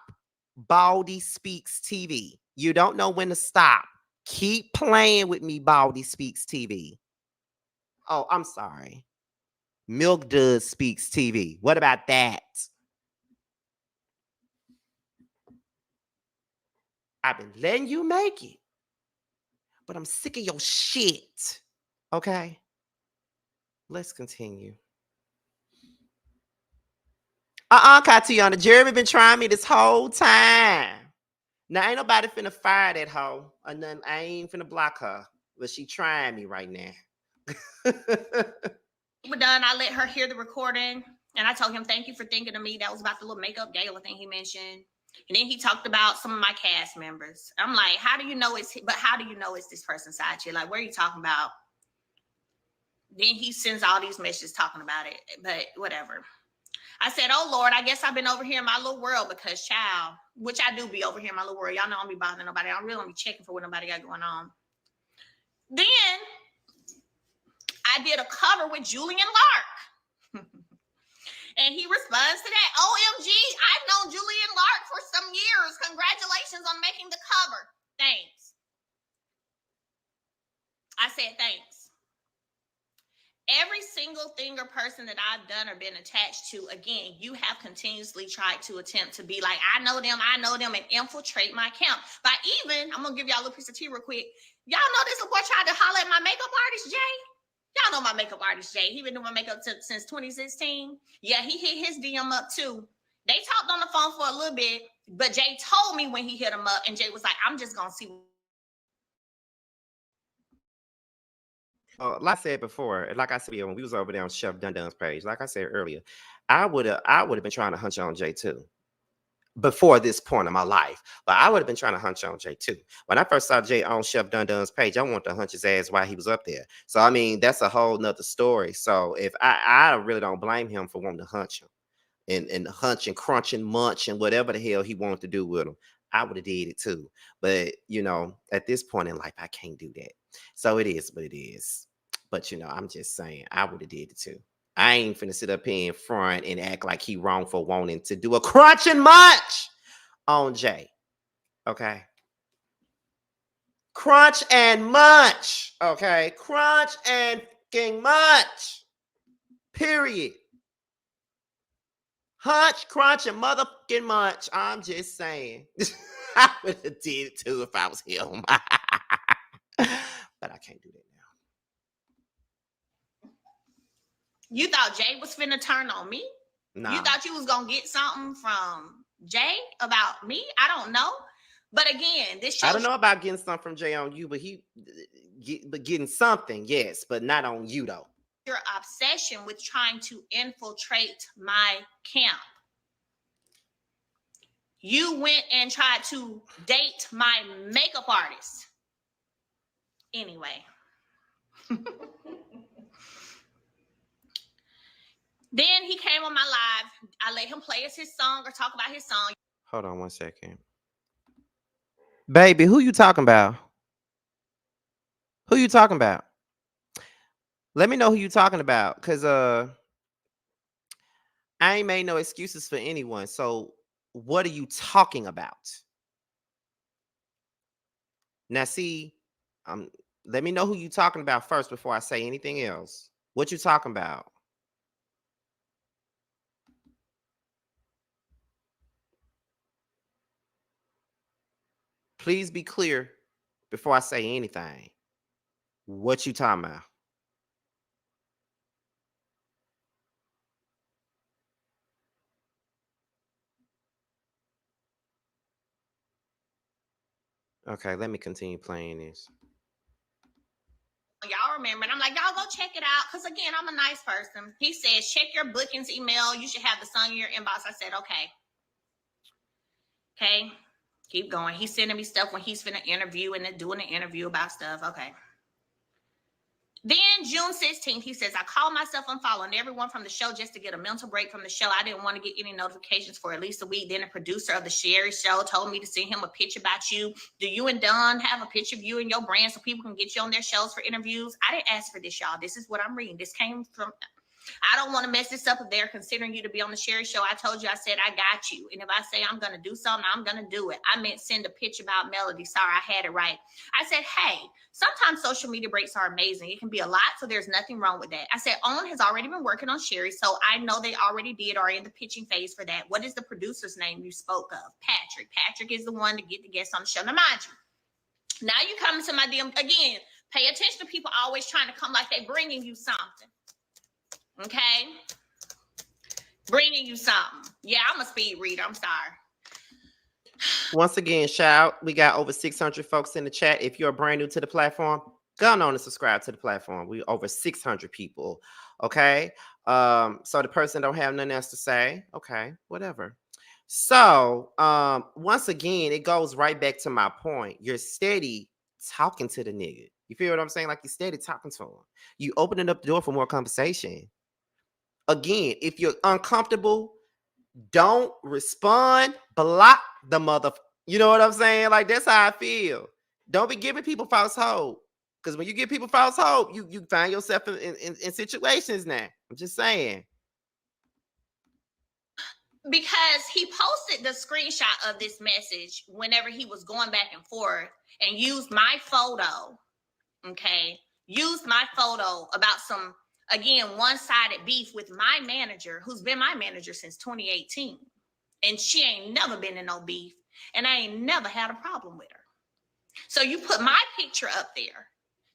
Baldy Speaks TV. You don't know when to stop. Keep playing with me, Baldy Speaks TV. Oh, I'm sorry. Milk Does Speaks TV. What about that? I've been letting you make it. But I'm sick of your shit. Okay? Let's continue. Katiana. Jeremy been trying me this whole time. Now, ain't nobody finna fire that hoe. Or nothing. I ain't finna block her. But she trying me right now. We're done. I let her hear the recording. And I told him, thank you for thinking of me. That was about the little makeup gala thing he mentioned. And then he talked about some of my cast members. I'm like, how do you know it's this person's side chick? Like, what are you talking about? Then he sends all these messages talking about it. But whatever. I said, oh, Lord, I guess I've been over here in my little world because, child, which I do be over here in my little world. Y'all know I don't be bothering nobody. I really don't be checking for what nobody got going on. Then I did a cover with Julian Lark. And he responds to that, OMG, I've known Julian Lark for some years. Congratulations on making the cover. Thanks. I said thanks. Every single thing or person that I've done or been attached to, again, you have continuously tried to attempt to be like, I know them, and infiltrate my account. By even, I'm going to give y'all a little piece of tea real quick. Y'all know this little boy tried to holler at my makeup artist, Jay? Y'all know my makeup artist, Jay. He been doing my makeup since 2016. Yeah, he hit his DM up too. They talked on the phone for a little bit, but Jay told me when he hit him up, and Jay was like, I'm just going to see. Like I said before, like I said when we was over there on Chef Dundun's page, like I said earlier, I would have been trying to hunch on Jay too. Before this point in my life, but I would have been trying to hunch on Jay too. When I first saw Jay on Chef Dundun's page, I wanted to hunch his ass while he was up there. So I mean, that's a whole nother story. So if I really don't blame him for wanting to hunch him and hunch and crunch and munch and whatever the hell he wanted to do with him, I would have did it too. But you know, at this point in life, I can't do that. So it is what it is. But you know, I'm just saying, I would have did it too. I ain't finna sit up here in front and act like he wrong for wanting to do a crunch and munch on Jay. Okay? Crunch and munch. Okay? Crunch and fucking munch. Period. Hunch, crunch, and motherfucking munch. I'm just saying. I would have did it too if I was him. But I can't do that now. You thought Jay was finna turn on me? Nah. You thought you was gonna get something from Jay about me? I don't know. But again, this shows I don't know about getting something from Jay on you, but getting something, yes, but not on you though. your obsession with trying to infiltrate my camp. You went and tried to date my makeup artist. Anyway. Then he came on my live. I let him play his song or talk about his song. Hold on 1 second. Baby, who you talking about? Who you talking about? Let me know who you talking about, because I ain't made no excuses for anyone. So what are you talking about? Now see, let me know who you talking about first before I say anything else. What you talking about? Please be clear before I say anything. What you talking about? Okay, let me continue playing this. Y'all remember, and I'm like, y'all go check it out, because again, I'm a nice person. He says, check your bookings email. You should have the song in your inbox. I said, okay, keep going. He's sending me stuff when he's finna interview and then doing an interview about stuff. Okay. Then June 16th, he says, I called myself unfollowing everyone from the show just to get a mental break from the show. I didn't want to get any notifications for at least a week. Then the producer of the Shari show told me to send him a picture about you. Do you and Don have a picture of you and your brand so people can get you on their shows for interviews? I didn't ask for this, y'all. This is what I'm reading. This came from... I don't want to mess this up if they're considering you to be on the Shari show. I told you, I said, I got you. And if I say I'm going to do something, I'm going to do it. I meant send a picture about Melody. Sorry, I had it right. I said, hey, sometimes social media breaks are amazing. It can be a lot, so there's nothing wrong with that. I said, Owen has already been working on Shari, so I know they already did or are in the pitching phase for that. What is the producer's name you spoke of? Patrick. Patrick is the one to get the guest on the show. Now, mind you, now you come into my DM again. Pay attention to people always trying to come like they bringing you something. Okay, bringing you something. Yeah, I'm a speed reader. I'm sorry. Once again, shout. We got over 600 folks in the chat. If you're brand new to the platform, go on and subscribe to the platform. We over 600 people. Okay. So the person don't have nothing else to say. Okay, whatever. So once again, it goes right back to my point. You're steady talking to the nigga. You feel what I'm saying? Like you're steady talking to him. You opening up the door for more conversation. Again, if you're uncomfortable, don't respond, block the mother. You know what I'm saying? Like, that's how I feel. Don't be giving people false hope. Because when you give people false hope, you find yourself in situations now. I'm just saying. Because he posted the screenshot of this message whenever he was going back and forth and used my photo. Okay. Used my photo about some, again, one-sided beef with my manager, who's been my manager since 2018. And she ain't never been in no beef. And I ain't never had a problem with her. So you put my picture up there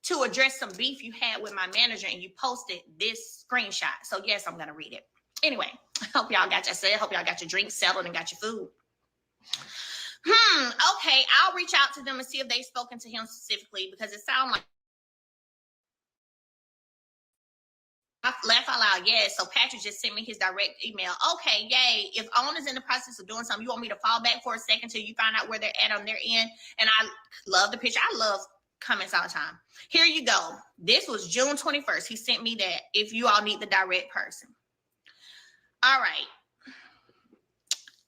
to address some beef you had with my manager, and you posted this screenshot. So yes, I'm going to read it. Anyway, I hope y'all got your drinks settled and got your food. Okay, I'll reach out to them and see if they've spoken to him specifically, because it sounds like laugh out loud. Yes. So Patrick just sent me his direct email. Okay, yay. If Owen is in the process of doing something, you want me to fall back for a second till you find out where they're at on their end? And I love the picture. I love comments all the time. Here you go. This was June 21st. He sent me that if you all need the direct person. All right.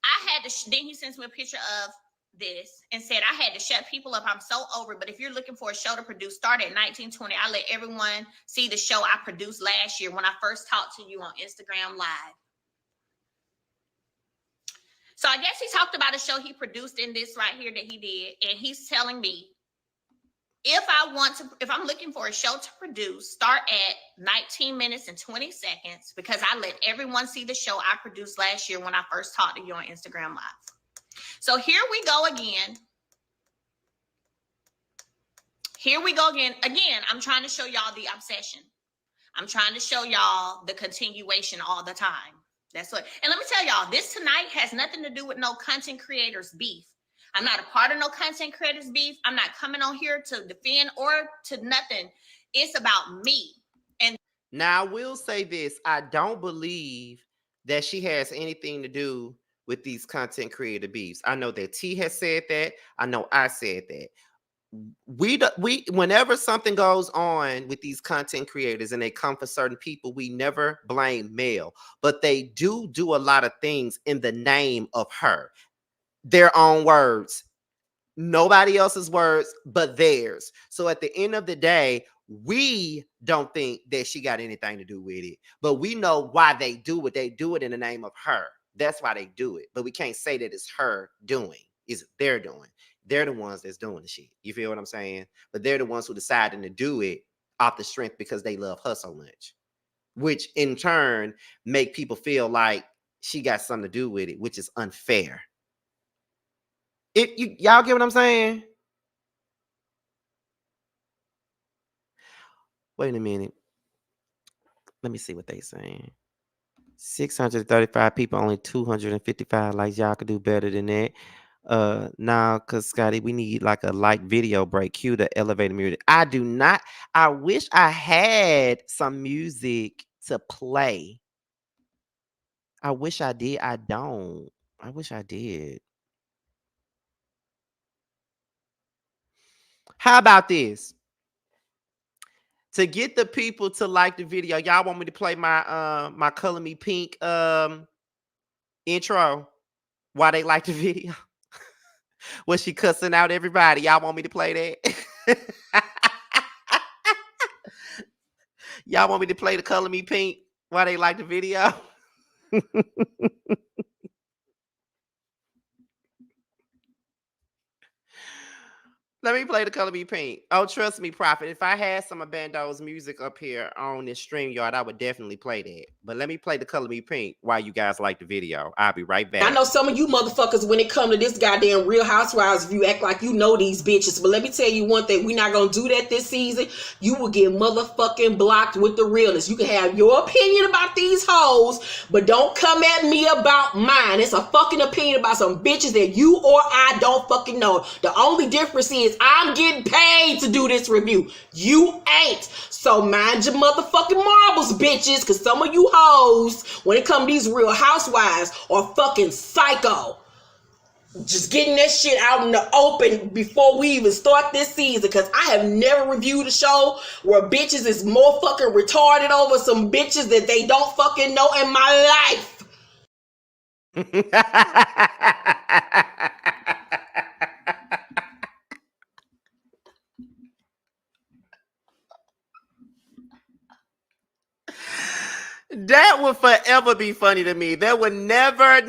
I had to, then he sends me a picture of this and said, I had to shut people up. I'm so over it. But if you're looking for a show to produce, start at 1920. I let everyone see the show I produced last year when I first talked to you on Instagram Live. So I guess he talked about a show he produced in this right here that he did. And he's telling me, if I'm looking for a show to produce, start at 19 minutes and 20 seconds, because I let everyone see the show I produced last year when I first talked to you on Instagram Live. So here we go again. Here we go again. Again, I'm trying to show y'all the obsession. I'm trying to show y'all the continuation all the time. That's what. And let me tell y'all, this tonight has nothing to do with no content creators beef. I'm not a part of no content creators beef. I'm not coming on here to defend or to nothing. It's about me. And Now, I will say this. I don't believe that she has anything to do with these content creator beefs. I know that T has said that. I know I said that. We whenever something goes on with these content creators and they come for certain people, we never blame Mel, but they do a lot of things in the name of her, their own words, nobody else's words but theirs. So at the end of the day, we don't think that she got anything to do with it, but we know why they do it. They do it in the name of her. That's why they do it. But we can't say that it's her doing. It's their doing. They're the ones that's doing the shit. You feel what I'm saying? But they're the ones who decided to do it off the strength because they love her so much, which in turn make people feel like she got something to do with it, which is unfair. Y'all get what I'm saying? Wait a minute. Let me see what they saying. 635 people, only 255 likes. Y'all could do better than that. Now, cause Scotty, we need like a like video break. Cue the elevator music. I do not. I wish I had some music to play. I wish I did. I don't. I wish I did. How about this? To get the people to like the video, y'all want me to play my my Color Me Pink intro while they like the video? Was she cussing out everybody? Y'all want me to play that? Y'all want me to play the Color Me Pink while they like the video? Let me play the Color Me Pink. Oh, trust me, Prophet. If I had some of Bando's music up here on this StreamYard, I would definitely play that. But let me play the Color Me Pink while you guys like the video. I'll be right back. I know some of you motherfuckers, when it come to this goddamn Real Housewives, you act like you know these bitches. But let me tell you one thing. We're not going to do that this season. You will get motherfucking blocked with the realness. You can have your opinion about these hoes, but don't come at me about mine. It's a fucking opinion about some bitches that you or I don't fucking know. The only difference is I'm getting paid to do this review. You ain't. So mind your motherfucking marbles, bitches, because some of you hoes, when it comes to these Real Housewives, are fucking psycho. Just getting that shit out in the open before we even start this season, because I have never reviewed a show where bitches is more fucking retarded over some bitches that they don't fucking know in my life. That would forever be funny to me. That would never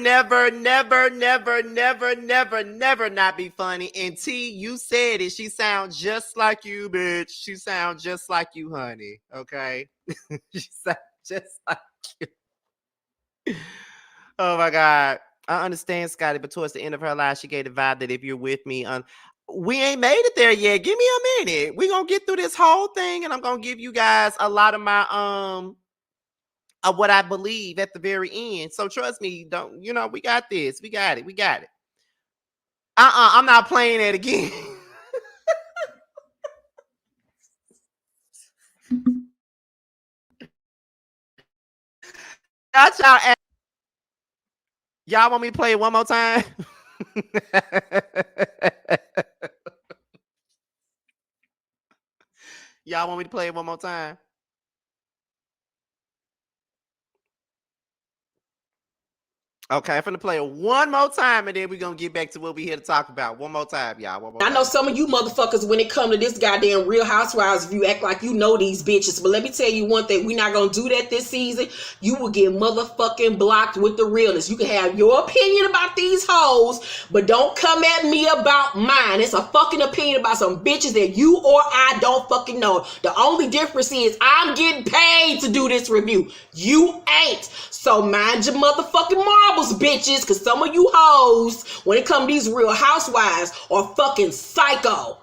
not be funny. And T, you said it. She sounds just like you, bitch. She sounds just like you, honey. Okay? She sounds just like you. Oh my God. I understand, Scotty, but towards the end of her life, she gave the vibe that if you're with me, we ain't made it there yet. Give me a minute. We're gonna get through this whole thing, and I'm gonna give you guys a lot of my of what I believe at the very end. So trust me, don't we got this. We got it. We got it. I'm not playing that again. Y'all want me to play it one more time? Y'all want me to play it one more time? Okay, I'm finna play it one more time, and then we're gonna get back to what we here to talk about. One more time, y'all. One more time. I know some of you motherfuckers, when it come to this goddamn Real Housewives, you act like you know these bitches. But let me tell you one thing. We're not gonna do that this season. You will get motherfucking blocked with the realness. You can have your opinion about these hoes, but don't come at me about mine. It's a fucking opinion about some bitches that you or I don't fucking know. The only difference is I'm getting paid to do this review. You ain't. So mind your motherfucking marbles, bitches, because some of you hoes, when it comes to these Real Housewives, are fucking psycho.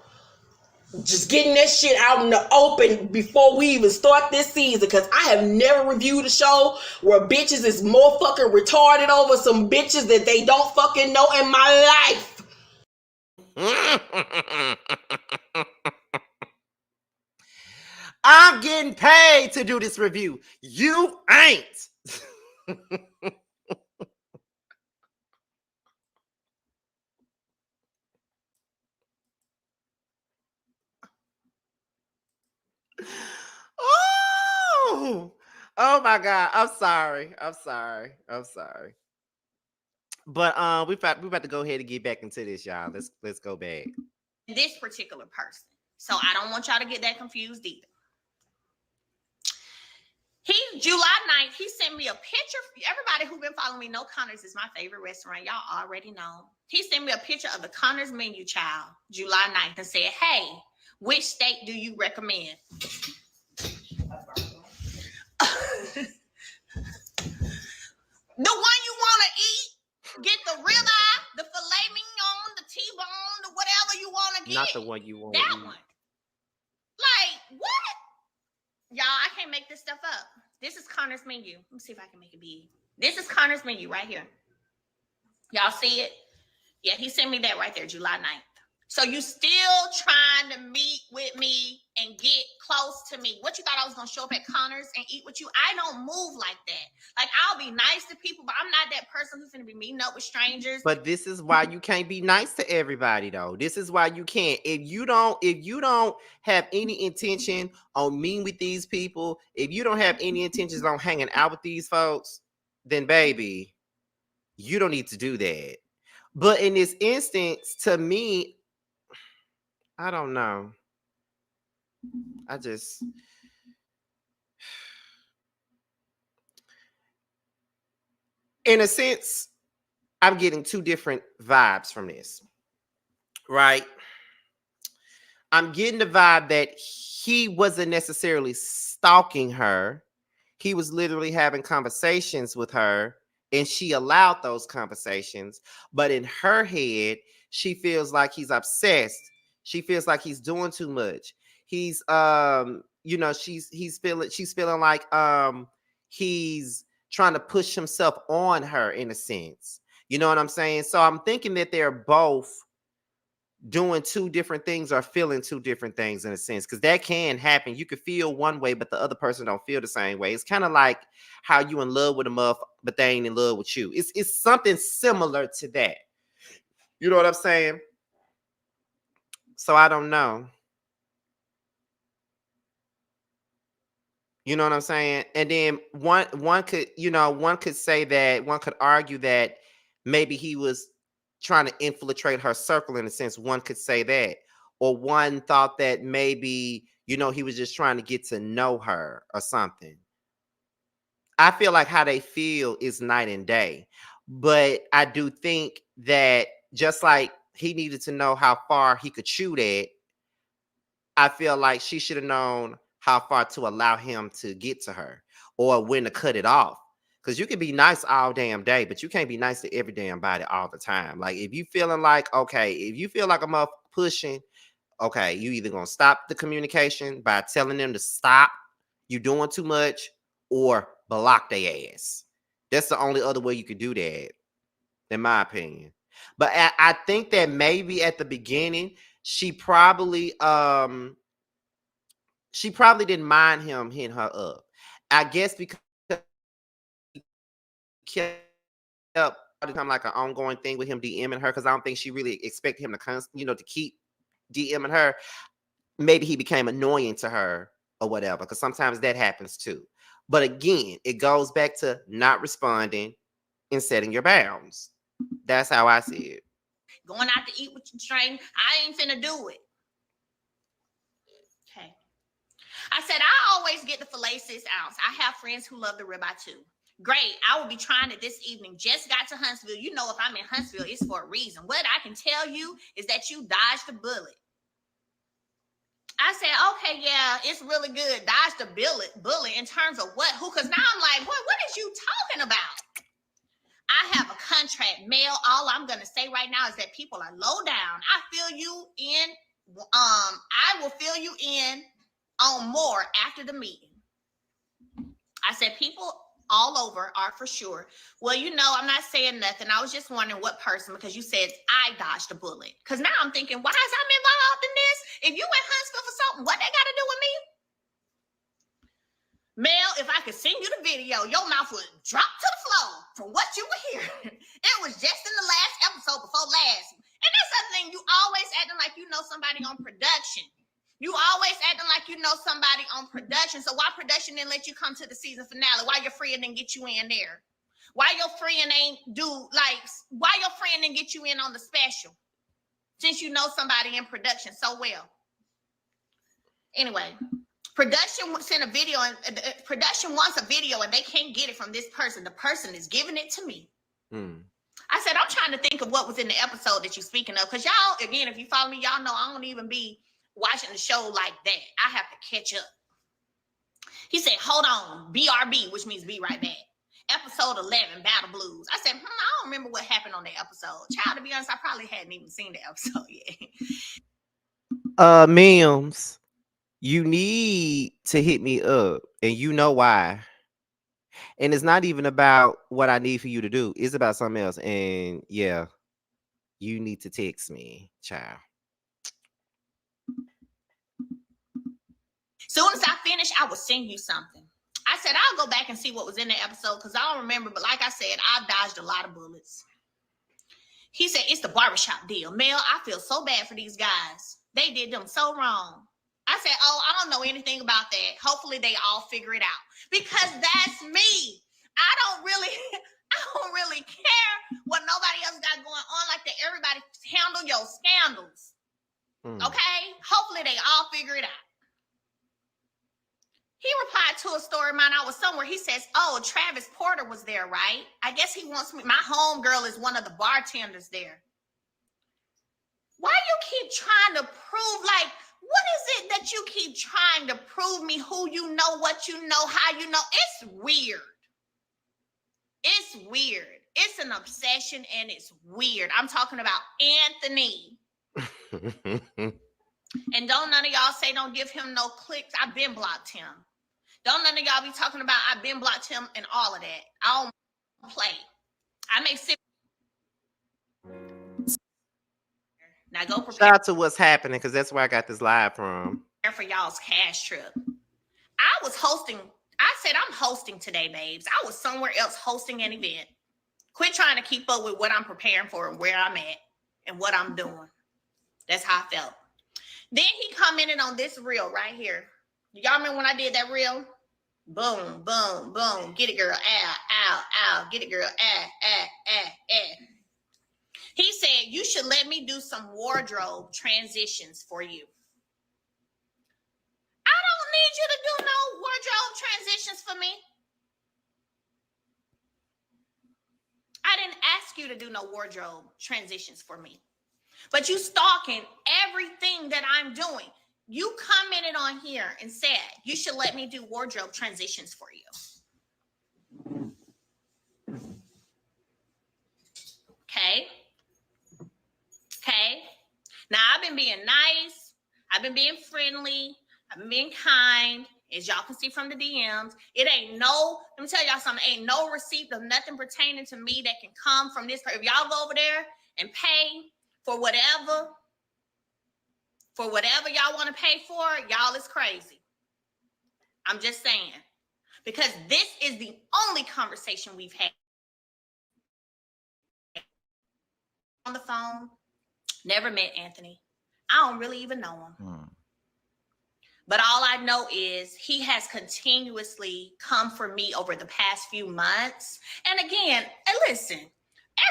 Just getting that shit out in the open before we even start this season, because I have never reviewed a show where bitches is more fucking retarded over some bitches that they don't fucking know in my life. I'm getting paid to do this review. You ain't. Oh, oh my God. I'm sorry. But we about to go ahead and get back into this, y'all. Let's go back. This particular person. So I don't want y'all to get that confused either. July 9th, he sent me a picture. Everybody who's been following me know Connors is my favorite restaurant. Y'all already know. He sent me a picture of the Connors menu, child, July 9th, and said, hey, which steak do you recommend? The one you want to eat. Get the ribeye, the filet mignon, the T-bone, the whatever you want to get. Not the one you want. That one. Like, what? Y'all, I can't make this stuff up. This is Connor's menu. Let me see if I can make it big. This is Connor's menu right here. Y'all see it? Yeah, he sent me that right there, July 9th. So you still trying to meet with me and get close to me. What you thought I was going to show up at Connor's and eat with you? I don't move like that. Like, I'll be nice to people, but I'm not that person who's going to be meeting up with strangers. But this is why you can't be nice to everybody, though. This is why you can't. If you don't have any intention on meeting with these people, if you don't have any intentions on hanging out with these folks, then baby, you don't need to do that. But in this instance, to me, I don't know. In a sense, I'm getting two different vibes from this, right? I'm getting the vibe that he wasn't necessarily stalking her. He was literally having conversations with her, and she allowed those conversations. But in her head, she feels like he's obsessed. She feels like he's doing too much. He's she's feeling like he's trying to push himself on her in a sense. You know what I'm saying? So I'm thinking that they're both doing two different things or feeling two different things in a sense, because that can happen. You could feel one way, but the other person don't feel the same way. It's kind of like how you in love with a muff, but they ain't in love with you. It's something similar to that. You know what I'm saying? So I don't know. You know what I'm saying? And then one could say that, one could argue that maybe he was trying to infiltrate her circle in a sense. One could say that. Or one thought that maybe, he was just trying to get to know her or something. I feel like how they feel is night and day. But I do think that just like he needed to know how far he could shoot at, I feel like she should have known how far to allow him to get to her or when to cut it off. Because you can be nice all damn day, but you can't be nice to every damn body all the time. Like, if you feeling like, okay, if you feel like I'm up pushing, okay, you either going to stop the communication by telling them to stop, you doing too much, or block their ass. That's the only other way you could do that, in my opinion. But I think that maybe at the beginning, she probably didn't mind him hitting her up. I guess because he kept like an ongoing thing with him DMing her, because I don't think she really expected him to keep DMing her. Maybe he became annoying to her or whatever, because sometimes that happens too. But again, it goes back to not responding and setting your bounds. That's how I see it. Going out to eat with your train, I ain't finna do it. Okay. I said, I always get the filet 6 ounce. I have friends who love the ribeye too. Great. I will be trying it this evening. Just got to Huntsville. You know, if I'm in Huntsville, it's for a reason. What I can tell you is that you dodged a bullet. I said, okay, yeah, it's really good. Dodged a bullet in terms of what? Who? Because now I'm like, what is you talking about? I have a contract mail. All I'm going to say right now is that people are low down. I fill you in. I will fill you in on more after the meeting. I said, people all over are for sure. Well, I'm not saying nothing. I was just wondering what person, because you said I dodged a bullet. Because now I'm thinking, why is I'm involved in this? If you in Huntsville for something, what they got to do with me? could send you the video, your mouth would drop to the floor from what you were hearing. It was just in the last episode before last. And that's the thing, you always acting like you know somebody on production. You always acting like you know somebody on production. So why production didn't let you come to the season finale? Why your friend didn't get you in there? Why your friend why your friend didn't get you in on the special? Since you know somebody in production so well. Anyway, production sent a video and production wants a video and they can't get it from this person. The person is giving it to me. I said, I'm trying to think of what was in the episode that you're speaking of. Because y'all, again, if you follow me, y'all know I don't even be watching the show like that. I have to catch up. He said, hold on, BRB, which means be right back. Episode 11, Battle Blues. I said, I don't remember what happened on the episode. Child, to be honest, I probably hadn't even seen the episode yet. Mims, you need to hit me up, and you know why. And it's not even about what I need for you to do. It's about something else. And yeah, you need to text me, child. Soon as I finish, I will send you something. I said, I'll go back and see what was in the episode because I don't remember. But like I said, I've dodged a lot of bullets. He said, it's the barbershop deal. Mel, I feel so bad for these guys. They did them so wrong. I said, oh, I don't know anything about that. Hopefully they all figure it out because that's me. I don't really care what nobody else got going on like that. Everybody handle your scandals. Okay? Hopefully they all figure it out. He replied to a story of mine. I was somewhere. He says, oh, Travis Porter was there, right? I guess he wants me. My homegirl is one of the bartenders there. Why you keep trying to prove, like, what is it that you keep trying to prove me who you know, what you know, how you know? It's weird. It's weird. It's an obsession and it's weird. I'm talking about Anthony. And don't none of y'all say don't give him no clicks. I've been blocked him. Don't none of y'all be talking about I've been blocked him and all of that. I don't play. I make sick. Now go prepare. Shout out to what's happening because that's where I got this live from. For y'all's cash trip. I was hosting. I said I'm hosting today, babes. I was somewhere else hosting an event. Quit trying to keep up with what I'm preparing for and where I'm at and what I'm doing. That's how I felt. Then he commented on this reel right here. Y'all remember when I did that reel? Boom, boom, boom. Get it, girl. Ow, ow, ow. Get it, girl. He said, you should let me do some wardrobe transitions for you. I don't need you to do no wardrobe transitions for me. I didn't ask you to do no wardrobe transitions for me. But you stalking everything that I'm doing. You commented on here and said, you should let me do wardrobe transitions for you. Okay. Okay. Now, I've been being nice. I've been being friendly. I've been being kind. As y'all can see from the DMs, it ain't no, let me tell y'all something, ain't no receipt of nothing pertaining to me that can come from this. If y'all go over there and pay for whatever y'all want to pay for, y'all is crazy. I'm just saying. Because this is the only conversation we've had on the phone. Never met Anthony. I don't really even know him. But all I know is he has continuously come for me over the past few months. And again, listen,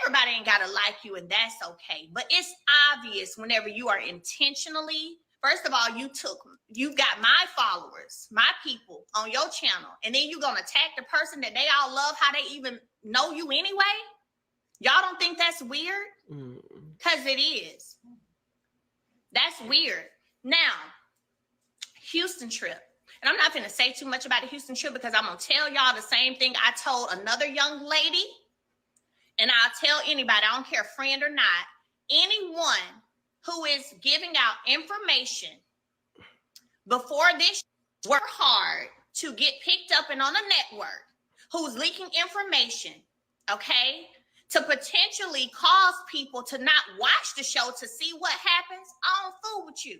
everybody ain't got to like you, and that's okay. But it's obvious whenever you are intentionally, first of all, you've got my followers, my people on your channel, and then you're going to attack the person that they all love, how they even know you anyway. Y'all don't think that's weird? Because it is. That's weird. Now, Houston trip. And I'm not going to say too much about the Houston trip because I'm going to tell y'all the same thing I told another young lady. And I'll tell anybody, I don't care, friend or not, anyone who is giving out information before this, work hard to get picked up and on a network, who's leaking information, okay, to potentially cause people to not watch the show to see what happens. I don't fool with you.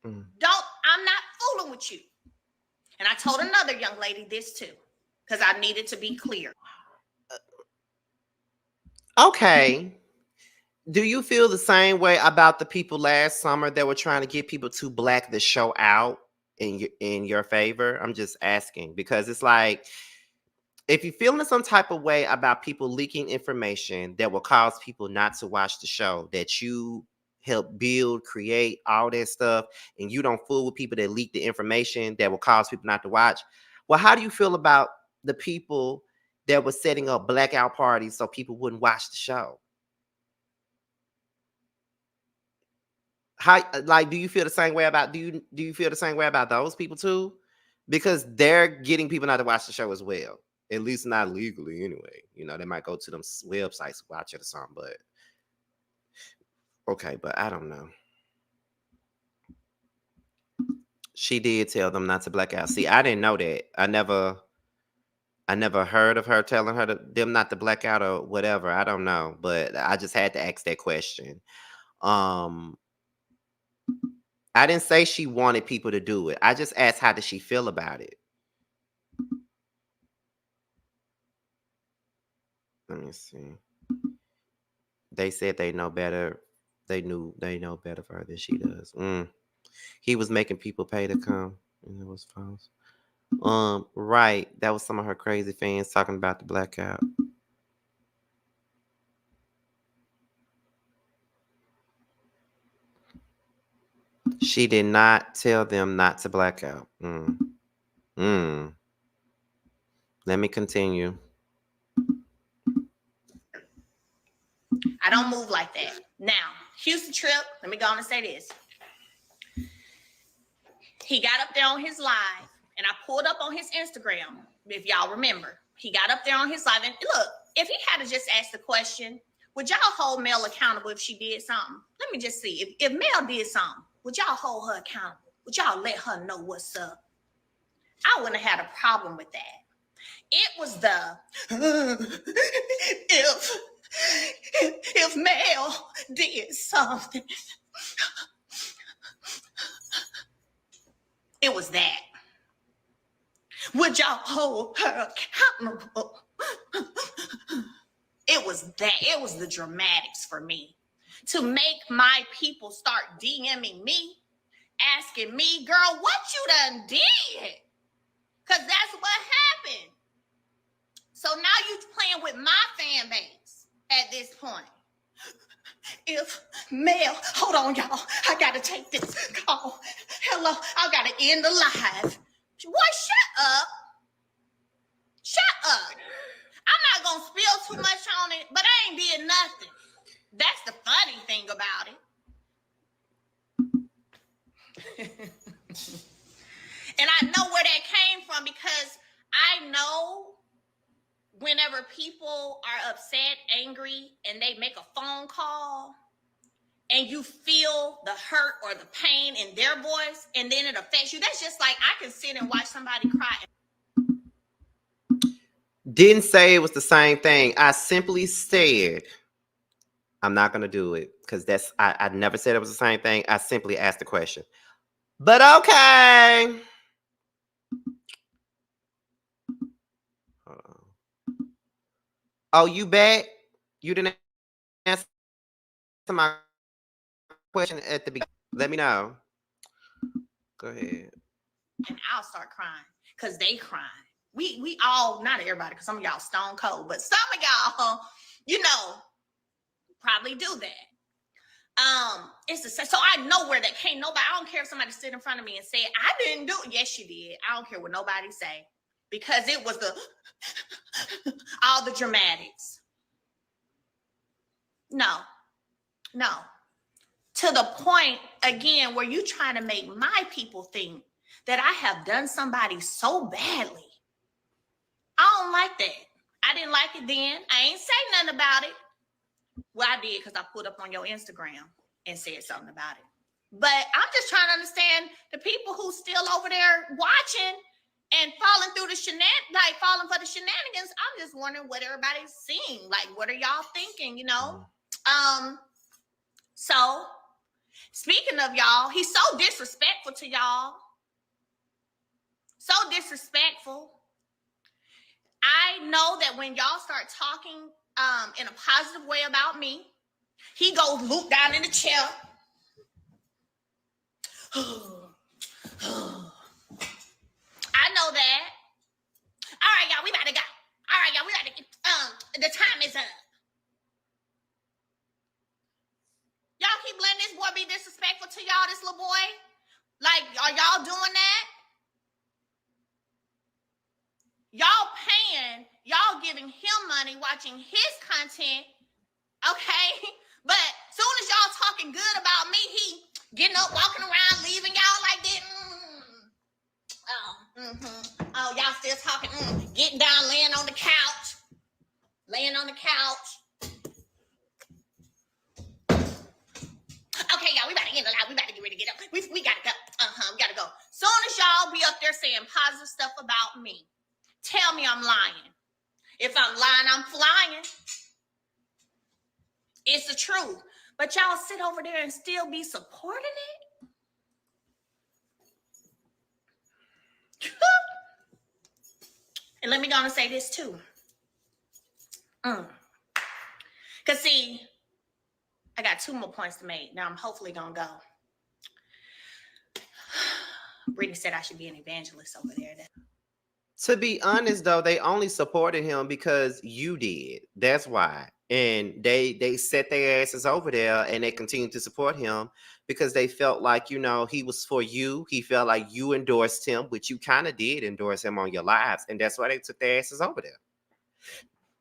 I'm not fooling with you. And I told another young lady this too. because I needed to be clear. Okay. Do you feel the same way about the people last summer that were trying to get people to black the show out in your favor? I'm just asking because it's like, if you're feeling some type of way about people leaking information that will cause people not to watch the show that you help build, create, all that stuff, and you don't fool with people that leak the information that will cause people not to watch, well, how do you feel about the people that were setting up blackout parties so people wouldn't watch the show? How, like, do you feel the same way about do you feel the same way about those people too? Because they're getting people not to watch the show as well. At least not legally anyway. You know, they might go to them websites to watch it or something, but okay, but I don't know. She did tell them not to black out. See, I didn't know that. I never heard of her telling them not to black out or whatever. I don't know, but I just had to ask that question. Um I didn't say she wanted people to do it. I just asked how did she feel about it. Let me see. They said they know better. They know better for her than she does. He was making people pay to come, and it was false. Right. That was some of her crazy fans talking about the blackout. She did not tell them not to black out. Let me continue. I don't move like that. Now, Houston trip, let me go on and say this. He got up there on his live, and I pulled up on his Instagram, if y'all remember. He got up there on his live, and look, if he had to just ask the question, would y'all hold Mel accountable if she did something? Let me just see. If Mel did something, would y'all hold her accountable? Would y'all let her know what's up? I wouldn't have had a problem with that. It was the if Mel did something. It was that. Would y'all hold her accountable? It was that. It was the dramatics for me. To make my people start DMing me, asking me, girl, what you done did? Because that's what happened. So now you playing with my fan base at this point. If Mel, hold on, y'all. I got to take this call. Hello, I got to end the live. Boy, shut up. Shut up. I'm not going to spill too much on it, but I ain't did nothing. That's the funny thing about it. And I know where that came from because I know whenever people are upset, angry, and they make a phone call and you feel the hurt or the pain in their voice and then it affects you, that's just like I can sit and watch somebody cry. Didn't say it was the same thing. I simply said, I'm not going to do it because I never said it was the same thing. I simply asked the question. But okay. Hold on. Oh, you back? You didn't answer my question at the beginning. Let me know. Go ahead. And I'll start crying because they crying. We all, not everybody, because some of y'all stone cold, but some of y'all, you know, probably do that. It's the same. So I know where that came. Nobody, I don't care if somebody stood in front of me and said, I didn't do it. Yes, you did. I don't care what nobody say. Because it was all the dramatics. No. To the point, again, where you trying to make my people think that I have done somebody so badly. I don't like that. I didn't like it then. I ain't say nothing about it. Well, I did because I put up on your Instagram and said something about it. But I'm just trying to understand the people who still over there watching and falling through the falling for the shenanigans. I'm just wondering what everybody's seeing. Like, what are y'all thinking, you know? So, speaking of y'all, he's so disrespectful to y'all. So disrespectful. I know that when y'all start talking in a positive way about me, he goes loop down in the chair. I know that. All right, y'all, we about to go. All right, y'all, we got to get, the time is up. Y'all keep letting this boy be disrespectful to y'all, this little boy? Like, are y'all doing that? Y'all paying, y'all giving him money, watching his content, okay? But soon as y'all talking good about me, he getting up, walking around, leaving y'all like that. Oh, y'all still talking, getting down, laying on the couch. Laying on the couch. Okay, y'all, we about to end the live. We about to get ready to get up. We gotta go. We gotta go. Soon as y'all be up there saying positive stuff about me, tell me I'm lying. If I'm lying, I'm flying. It's the truth. But y'all sit over there and still be supporting it? And let me go on and say this too. Because see, I got 2 more points to make. Now I'm hopefully going to go. Brittany said I should be an evangelist over there. To be honest, though, they only supported him because you did. That's why. And they set their asses over there and they continued to support him because they felt like, you know, he was for you. He felt like you endorsed him, which you kind of did endorse him on your lives. And that's why they took their asses over there.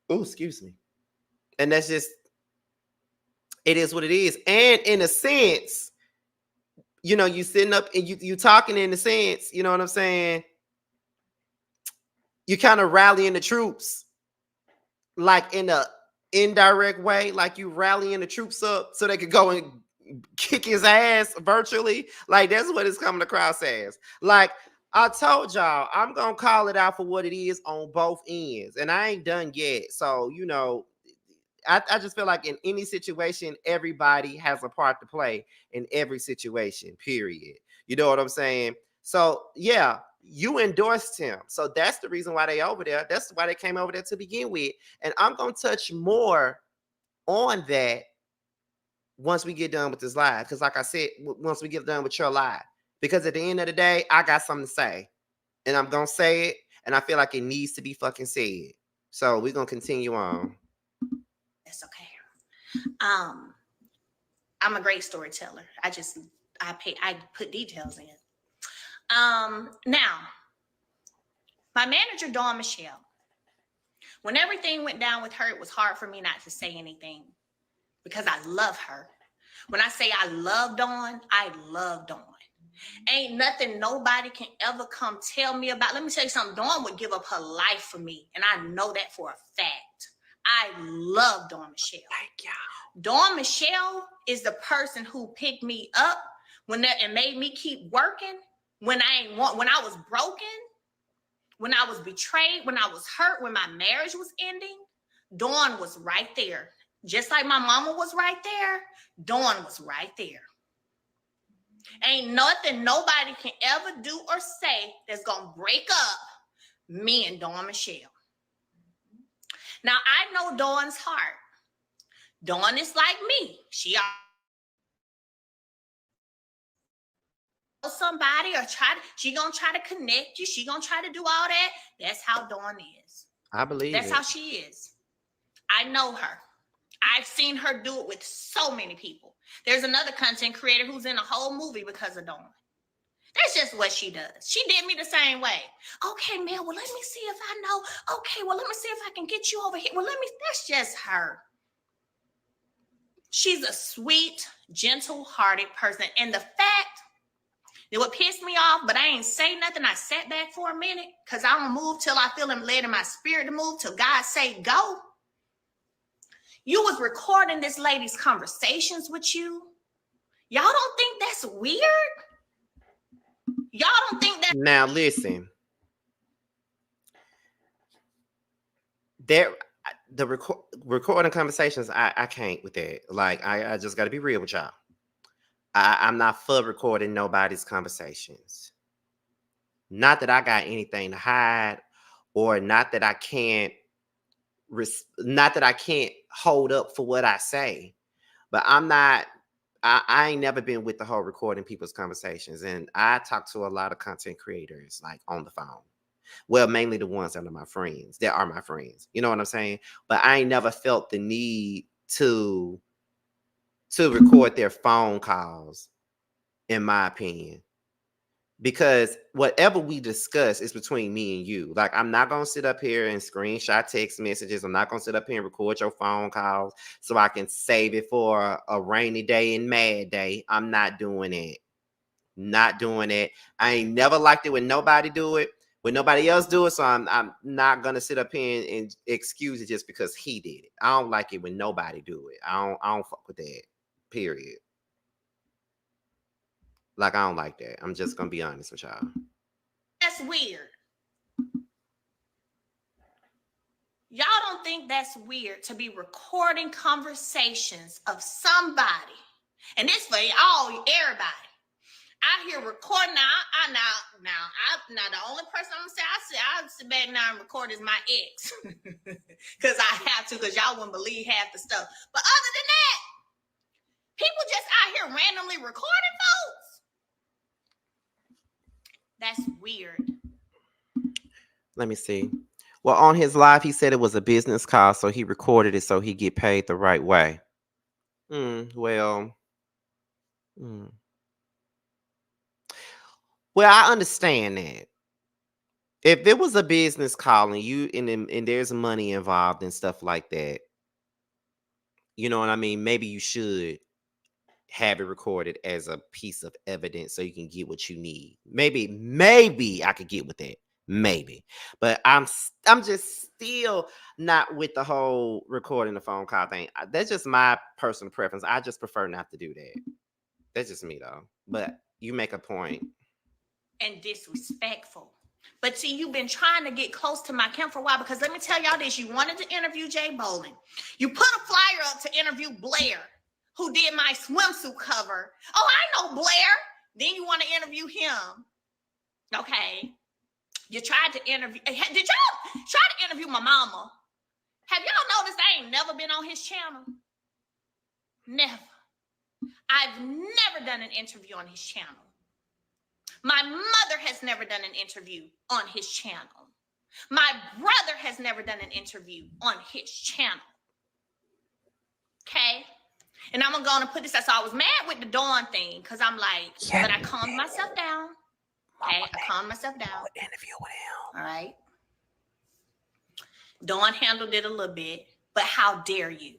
Oh, excuse me. And that's just, it is what it is. And in a sense, you know, you sitting up and you talking in a sense, you know what I'm saying? You kind of rallying the troops, like in a indirect way, like you rallying the troops up so they could go and kick his ass virtually. Like that's what it's coming across as. Like I told y'all, I'm gonna call it out for what it is on both ends, and I ain't done yet. So you know, I just feel like in any situation, everybody has a part to play in every situation. Period. You know what I'm saying? So yeah. You endorsed him. So that's the reason why they over there. That's why they came over there to begin with. And I'm going to touch more on that once we get done with this live. Because like I said, once we get done with your live. Because at the end of the day, I got something to say. And I'm going to say it. And I feel like it needs to be fucking said. So we're going to continue on. That's okay. I'm a great storyteller. I put details in. Now, my manager, Dawn Michelle, when everything went down with her, it was hard for me not to say anything because I love her. When I say I love Dawn, I love Dawn. Ain't nothing nobody can ever come tell me about. Let me tell you something. Dawn would give up her life for me, and I know that for a fact. I love Dawn Michelle. Thank y'all. Dawn Michelle is the person who picked me up and made me keep working. When I was broken, when I was betrayed, when I was hurt, when my marriage was ending, Dawn was right there. Just like my mama was right there, Dawn was right there. Ain't nothing nobody can ever do or say that's going to break up me and Dawn Michelle. Now, I know Dawn's heart. Dawn is like me. Somebody or she gonna try to connect you. She gonna try to do all that. That's how Dawn is. I believe that's how she is. I know her. I've seen her do it with so many people. There's another content creator who's in a whole movie because of Dawn. That's just what she does. She did me the same way. Okay, man, well, let me see if I know. Okay, well, let me see if I can get you over here. Well, that's just her. She's a sweet, gentle-hearted person. And the fact that what pissed me off, but I ain't say nothing. I sat back for a minute because I don't move till I feel him led in my spirit to move, till God say go. You was recording this lady's conversations with you. Y'all don't think that's weird? Y'all don't think that? Now listen. The recording conversations, I can't with that. Like, I just got to be real with y'all. I'm not for recording nobody's conversations. Not that I got anything to hide or not that I can't not that I can't hold up for what I say, but I ain't never been with the whole recording people's conversations. And I talk to a lot of content creators like on the phone. Well, mainly the ones that are my friends. That are my friends. You know what I'm saying? But I ain't never felt the need to record their phone calls, in my opinion. Because whatever we discuss is between me and you. Like, I'm not going to sit up here and screenshot text messages. I'm not going to sit up here and record your phone calls so I can save it for a rainy day and mad day. I'm not doing it. Not doing it. I ain't never liked it when nobody do it, when nobody else do it. So I'm not going to sit up here and excuse it just because he did it. I don't like it when nobody do it. I don't fuck with that. Period. Like, I don't like that. I'm just going to be honest with y'all. That's weird. Y'all don't think that's weird to be recording conversations of somebody? And this for everybody. I hear recording now. Now the only person I'm gonna say I sit back now and record is my ex, because I have to, because y'all wouldn't believe half the stuff. But other than that, people just out here randomly recording folks. That's weird. Let me see. Well, on his live, he said it was a business call, so he recorded it so he get paid the right way. Well, I understand that. If it was a business call and you and there's money involved and stuff like that, you know what I mean? Maybe you should have it recorded as a piece of evidence so you can get what you need. Maybe I could get with that. Maybe. But I'm just still not with the whole recording the phone call thing. That's just my personal preference. I just prefer not to do that. That's just me though. But you make a point. And disrespectful. But see, you've been trying to get close to my camp for a while, because let me tell y'all this. You wanted to interview Jay Bolin. You put a flyer up to interview Blair, who did my swimsuit cover. Oh, I know Blair. Then you want to interview him. Okay. You tried to interview. Did y'all try to interview my mama? Have y'all noticed I ain't never been on his channel? Never. I've never done an interview on his channel. My mother has never done an interview on his channel. My brother has never done an interview on his channel. Okay? And I'm going to put this out. So I was mad with the Dawn thing, because I'm like, but I calmed myself down. Okay? I calmed myself down. Interview with him. All right? Dawn handled it a little bit, but how dare you?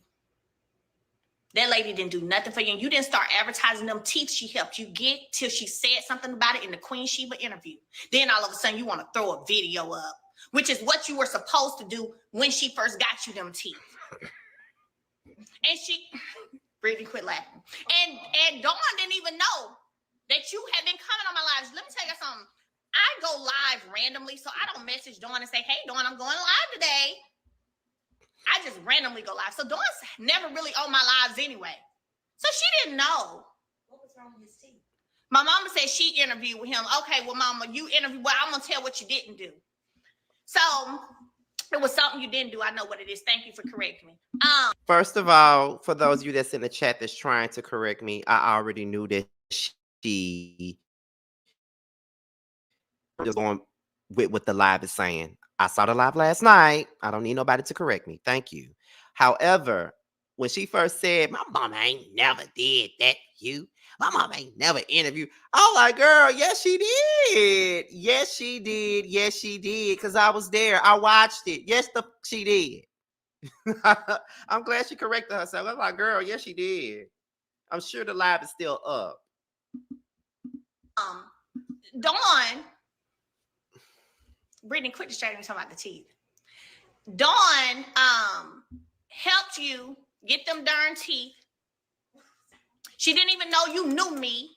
That lady didn't do nothing for you. And you didn't start advertising them teeth she helped you get till she said something about it in the Queen Sheba interview. Then all of a sudden you want to throw a video up, which is what you were supposed to do when she first got you them teeth. And she, Brittany, quit laughing. And Dawn didn't even know that you had been coming on my lives. Let me tell you something. I go live randomly, so I don't message Dawn and say, hey, Dawn, I'm going live today. I just randomly go live. So Dawn's never really on my lives anyway. So she didn't know. What was wrong with his teeth? My mama said she interviewed with him. Okay, well, mama, you interviewed. Well, I'm going to tell what you didn't do. So it was something you didn't do. I know what it is. Thank you for correcting me. First of all, for those of you that's in the chat that's trying to correct me, I already knew that she just going with what the live is saying. I saw the live last night. I don't need nobody to correct me. Thank you. However, when she first said, my mama ain't never did that for you. My mama ain't never interviewed. I was like, girl, yes, she did. Yes, she did. Yes, she did. Because I was there. I watched it. Yes, she did. I'm glad she corrected herself. I was like, girl, yes, she did. I'm sure the live is still up. Dawn, Brittany, quit distracting me talking about the teeth. Dawn helped you get them darn teeth. She didn't even know you knew me.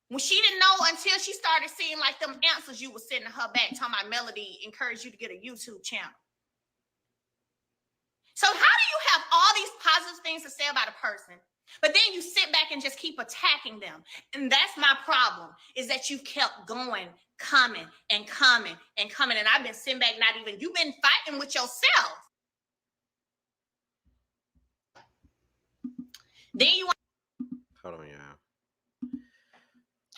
When she didn't know until she started seeing like them answers you were sending her back, talking about Melody encouraged you to get a YouTube channel. So how do you have all these positive things to say about a person, But then you sit back and just keep attacking them. And that's my problem, is that you've kept going, coming and coming and coming. And I've been sitting back, you've been fighting with yourself. Then you want. Hold on, y'all.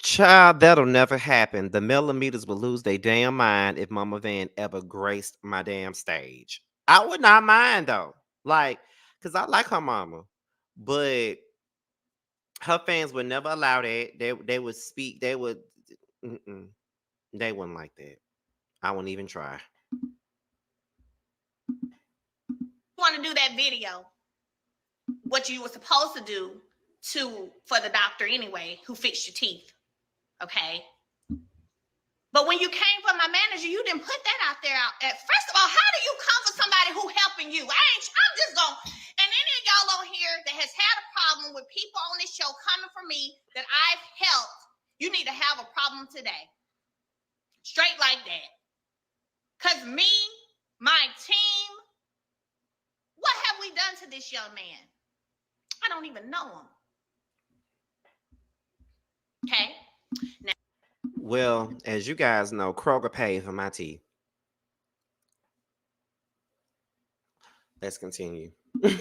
Child, that'll never happen. The millimeters will lose their damn mind if Mama Van ever graced my damn stage. I would not mind though. Like, because I like her mama. But her fans would never allow that. They would speak. They would. They wouldn't like that. I wouldn't even try. Want to do that video, what you were supposed to do for the doctor anyway, who fixed your teeth, okay? But when you came for my manager, you didn't put that out there. First of all, how do you come for somebody who helping you? I'm just going. And any of y'all on here that has had a problem with people on this show coming for me that I've helped, you need to have a problem today. Straight like that. Because me, my team, what have we done to this young man? I don't even know him. Okay? Now, well, as you guys know, Kroger paid for my teeth. Let's continue. And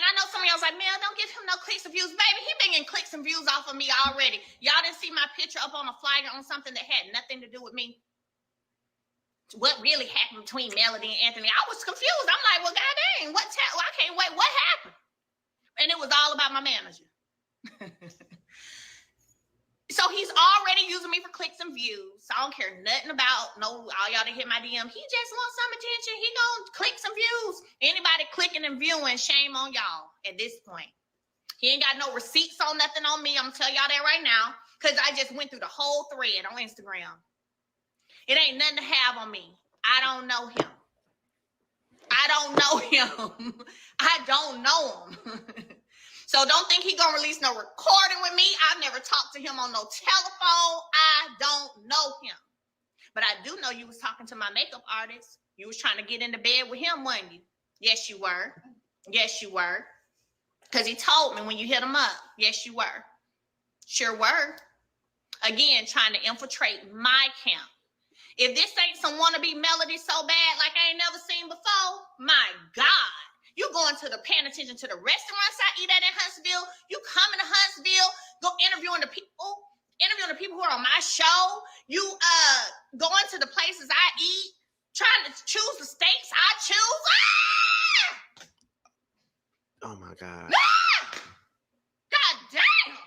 I know some of y'all like, man, don't give him no clicks and views. Baby, he been getting clicks and views off of me already. Y'all didn't see my picture up on a flyer on something that had nothing to do with me. What really happened between Melody and Anthony? I was confused. I'm like, well, goddamn, I can't wait. What happened? And it was all about my manager. So he's already using me for clicks and views. So I don't care nothing about all y'all that hit my DM. He just wants some attention. He gonna click some views. Anybody clicking and viewing, shame on y'all at this point. He ain't got no receipts on nothing on me. I'm gonna tell y'all that right now, because I just went through the whole thread on Instagram. It ain't nothing to have on me. I don't know him. I don't know him. I don't know him. So don't think he gonna release no recording with me. I've never talked to him on no telephone. I don't know him. But I do know you was talking to my makeup artist. You was trying to get into bed with him, wasn't you? Yes, you were. Yes, you were. Because he told me when you hit him up. Yes, you were. Sure were. Again, trying to infiltrate my camp. If this ain't some wannabe Melody so bad like I ain't never seen before, my God. You going to paying attention to the restaurants I eat at in Huntsville. You coming to Huntsville, go interviewing the people who are on my show. You going to the places I eat, trying to choose the steaks I choose. Ah! Oh my God. Ah! God damn.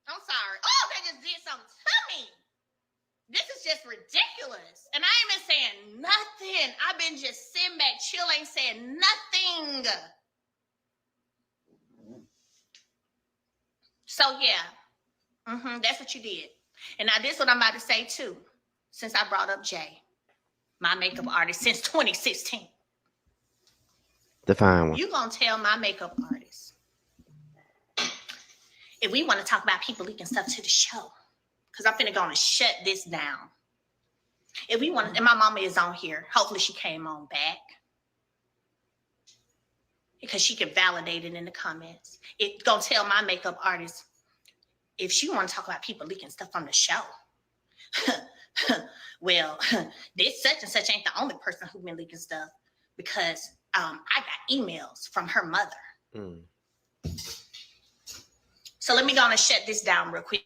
I'm sorry. Oh, they just did something to me. This is just ridiculous. And I ain't been saying nothing. I've been just sitting back, chill, ain't saying nothing. So, yeah. That's what you did. And now this is what I'm about to say, too. Since I brought up Jay, my makeup artist since 2016. Define one. You gonna tell my makeup artist, if we want to talk about people leaking stuff to the show, because I'm finna gonna shut this down. If we want, and my mama is on here. Hopefully she came on back, because she can validate it in the comments. It's gonna tell my makeup artist, if she want to talk about people leaking stuff on the show, well, this such and such ain't the only person who been leaking stuff, because I got emails from her mother. So let me go and shut this down real quick.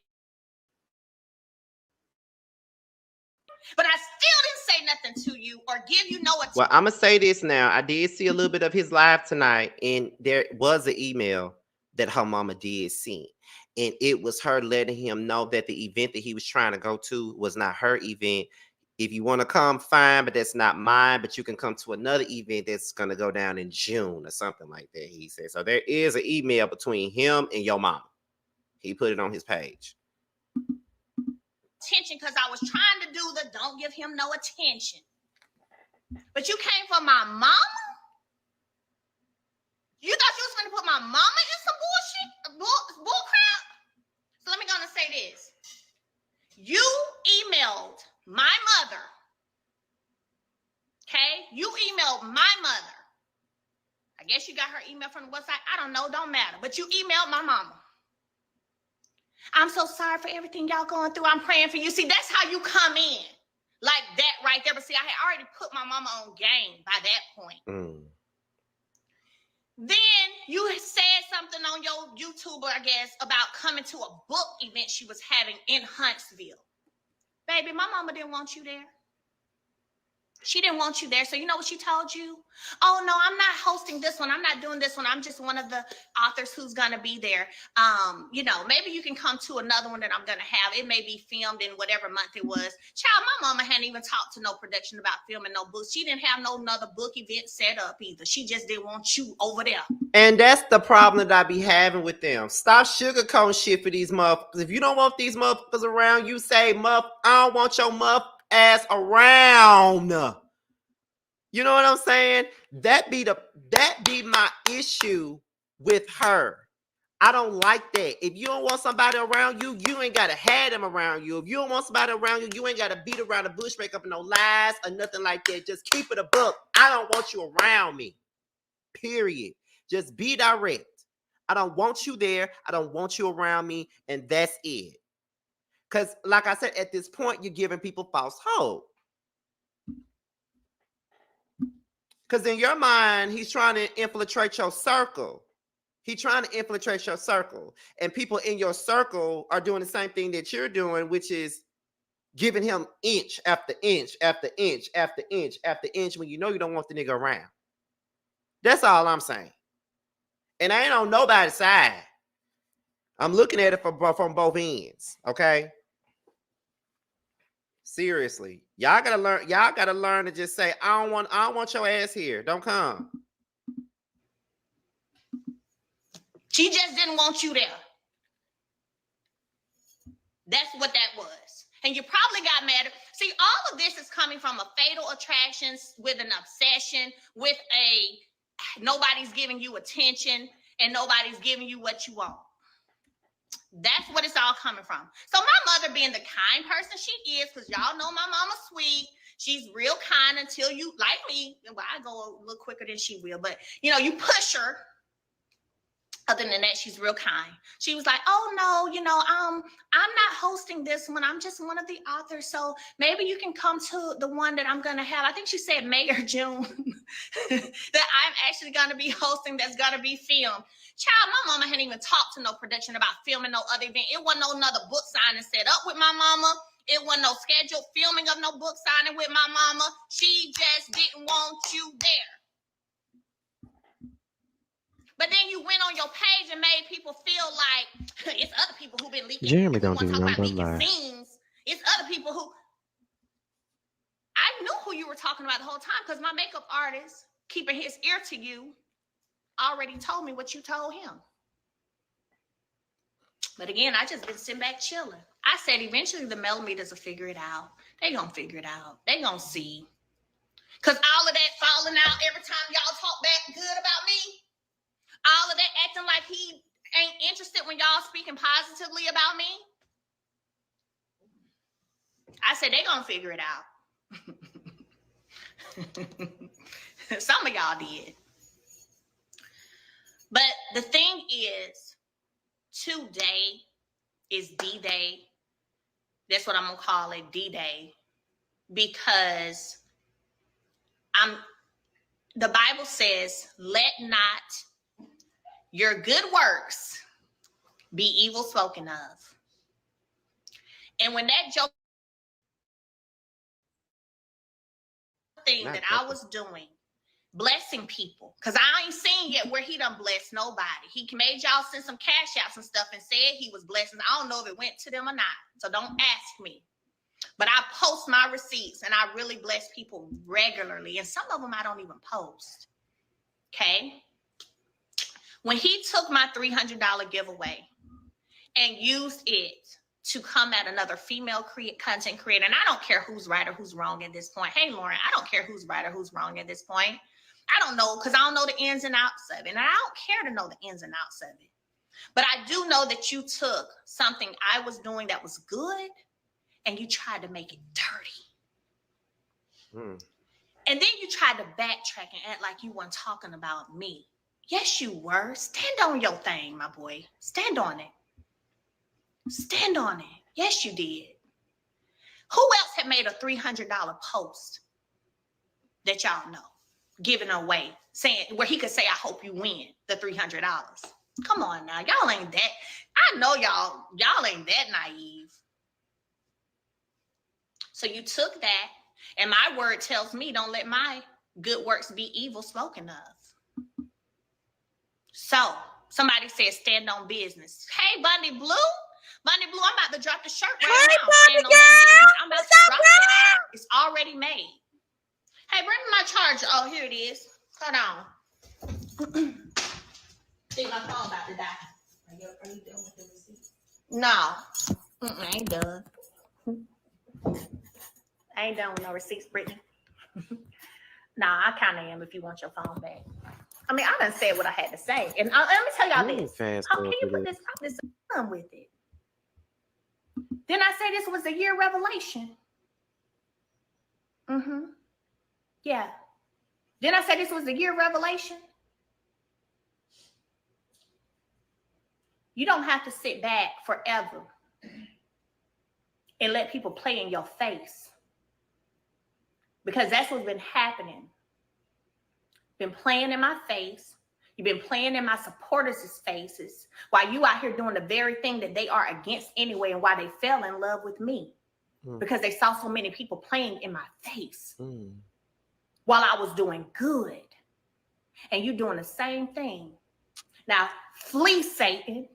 But I still didn't say nothing to you or give you no attention. Well, I'm going to say this now. I did see a little bit of his live tonight, and there was an email that her mama did send. And it was her letting him know that the event that he was trying to go to was not her event. If you want to come, fine, but that's not mine. But you can come to another event that's going to go down in June or something like that, he said. So there is an email between him and your mama. He put it on his page. Attention, because I was trying to do the don't give him no attention. But you came for my mama? You thought you was going to put my mama in some bull crap? So let me go and say this. You emailed my mother. Okay? You emailed my mother. I guess you got her email from the website. I don't know. Don't matter. But you emailed my mama. I'm so sorry for everything y'all going through. I'm praying for you. See, that's how you come in. Like that right there. But see, I had already put my mama on game by that point. Then you said something on your YouTuber, I guess, about coming to a book event she was having in Huntsville. Baby, my mama didn't want you there. She didn't want you there. So you know what she told you? Oh, no, I'm not hosting this one. I'm not doing this one. I'm just one of the authors who's going to be there. You know, maybe you can come to another one that I'm going to have. It may be filmed in whatever month it was. Child, my mama hadn't even talked to no production about filming no books. She didn't have no another book event set up either. She just didn't want you over there. And that's the problem that I be having with them. Stop sugarcoating shit for these motherfuckers. If you don't want these motherfuckers around, you say, I don't want your ass around. You know what I'm saying? That be my issue with her. I don't like that. If you don't want somebody around you, you ain't gotta have them around you. If you don't want somebody around you, you ain't gotta beat around the bush, make up no lies or nothing like that. Just keep it a book. I don't want you around me. Period. Just be direct. I don't want you there. I don't want you around me, and that's it. Because, like I said, at this point, you're giving people false hope. Because in your mind, he's trying to infiltrate your circle. He's trying to infiltrate your circle. And people in your circle are doing the same thing that you're doing, which is giving him inch after inch after inch after inch after inch when you know you don't want the nigga around. That's all I'm saying. And I ain't on nobody's side. I'm looking at it from both ends, okay? Seriously. Y'all gotta learn to just say, I don't want your ass here. Don't come. She just didn't want you there. That's what that was. And you probably got mad. See, all of this is coming from a fatal attraction with an obsession, with nobody's giving you attention and nobody's giving you what you want. That's what it's all coming from. So my mother being the kind person she is, because y'all know my mama's sweet. She's real kind until you, like me, well, I go a little quicker than she will, but you know, you push her. Other than that, she's real kind. She was like, oh no, I'm not hosting this one. I'm just one of the authors. So maybe you can come to the one that I'm going to have. I think she said May or June that I'm actually going to be hosting that's going to be filmed. Child, my mama hadn't even talked to no production about filming no other event. It wasn't no another book signing set up with my mama. It wasn't no scheduled filming of no book signing with my mama. She just didn't want you there. But then you went on your page and made people feel like it's other people who've been leaking. Jeremy don't talk even about remember leaking scenes. It's other people who I knew who you were talking about the whole time because my makeup artist, keeping his ear to you, already told me what you told him. But again, I just been sitting back chilling. I said eventually the millimeters will figure it out. They gonna figure it out. They gonna see. Because all of that falling out every time y'all talk back good about me. All of that acting like he ain't interested when y'all speaking positively about me. I said they gonna figure it out. Some of y'all did. But the thing is, today is D-Day. That's what I'm gonna call it, D-Day. Because the Bible says, let not your good works be evil spoken of. And when that joke thing that I was doing, blessing people, because I ain't seen yet where he done blessed nobody. He made y'all send some cash outs and stuff and said he was blessing. I don't know if it went to them or not, so don't ask me. But I post my receipts and I really bless people regularly. And some of them I don't even post. Okay? When he took my $300 giveaway and used it to come at another female content creator, and I don't care who's right or who's wrong at this point. Hey, Lauren, I don't care who's right or who's wrong at this point. I don't know, because I don't know the ins and outs of it. And I don't care to know the ins and outs of it. But I do know that you took something I was doing that was good and you tried to make it dirty. And then you tried to backtrack and act like you weren't talking about me. Yes, you were. Stand on your thing, my boy. Stand on it. Stand on it. Yes, you did. Who else had made a $300 post that y'all know, giving away, saying where he could say, "I hope you win the $300." Come on now, y'all ain't that. I know y'all ain't that naive. So you took that, and my word tells me, don't let my good works be evil spoken of. So somebody said, stand on business. Hey, Bunny Blue, I'm about to drop the shirt right now. Stand on that business. I'm about to drop that shirt. It's already made. Hey, bring me my charger. Oh, here it is. Hold on. See, my phone about to die. Are you done with the receipt? No. I ain't done. I ain't done with no receipts, Brittany. Nah, I kind of am if you want your phone back. I mean, I done said what I had to say. And let me tell y'all this. How can you put this on with it? Then I say this was the year revelation. Yeah. Then I say this was the year revelation. You don't have to sit back forever and let people play in your face. Because that's what's been happening. Been playing in my face. You've been playing in my supporters' faces while you out here doing the very thing that they are against anyway, and why they fell in love with me. Because they saw so many people playing in my face while I was doing good. And you doing the same thing. Now, flee, Satan.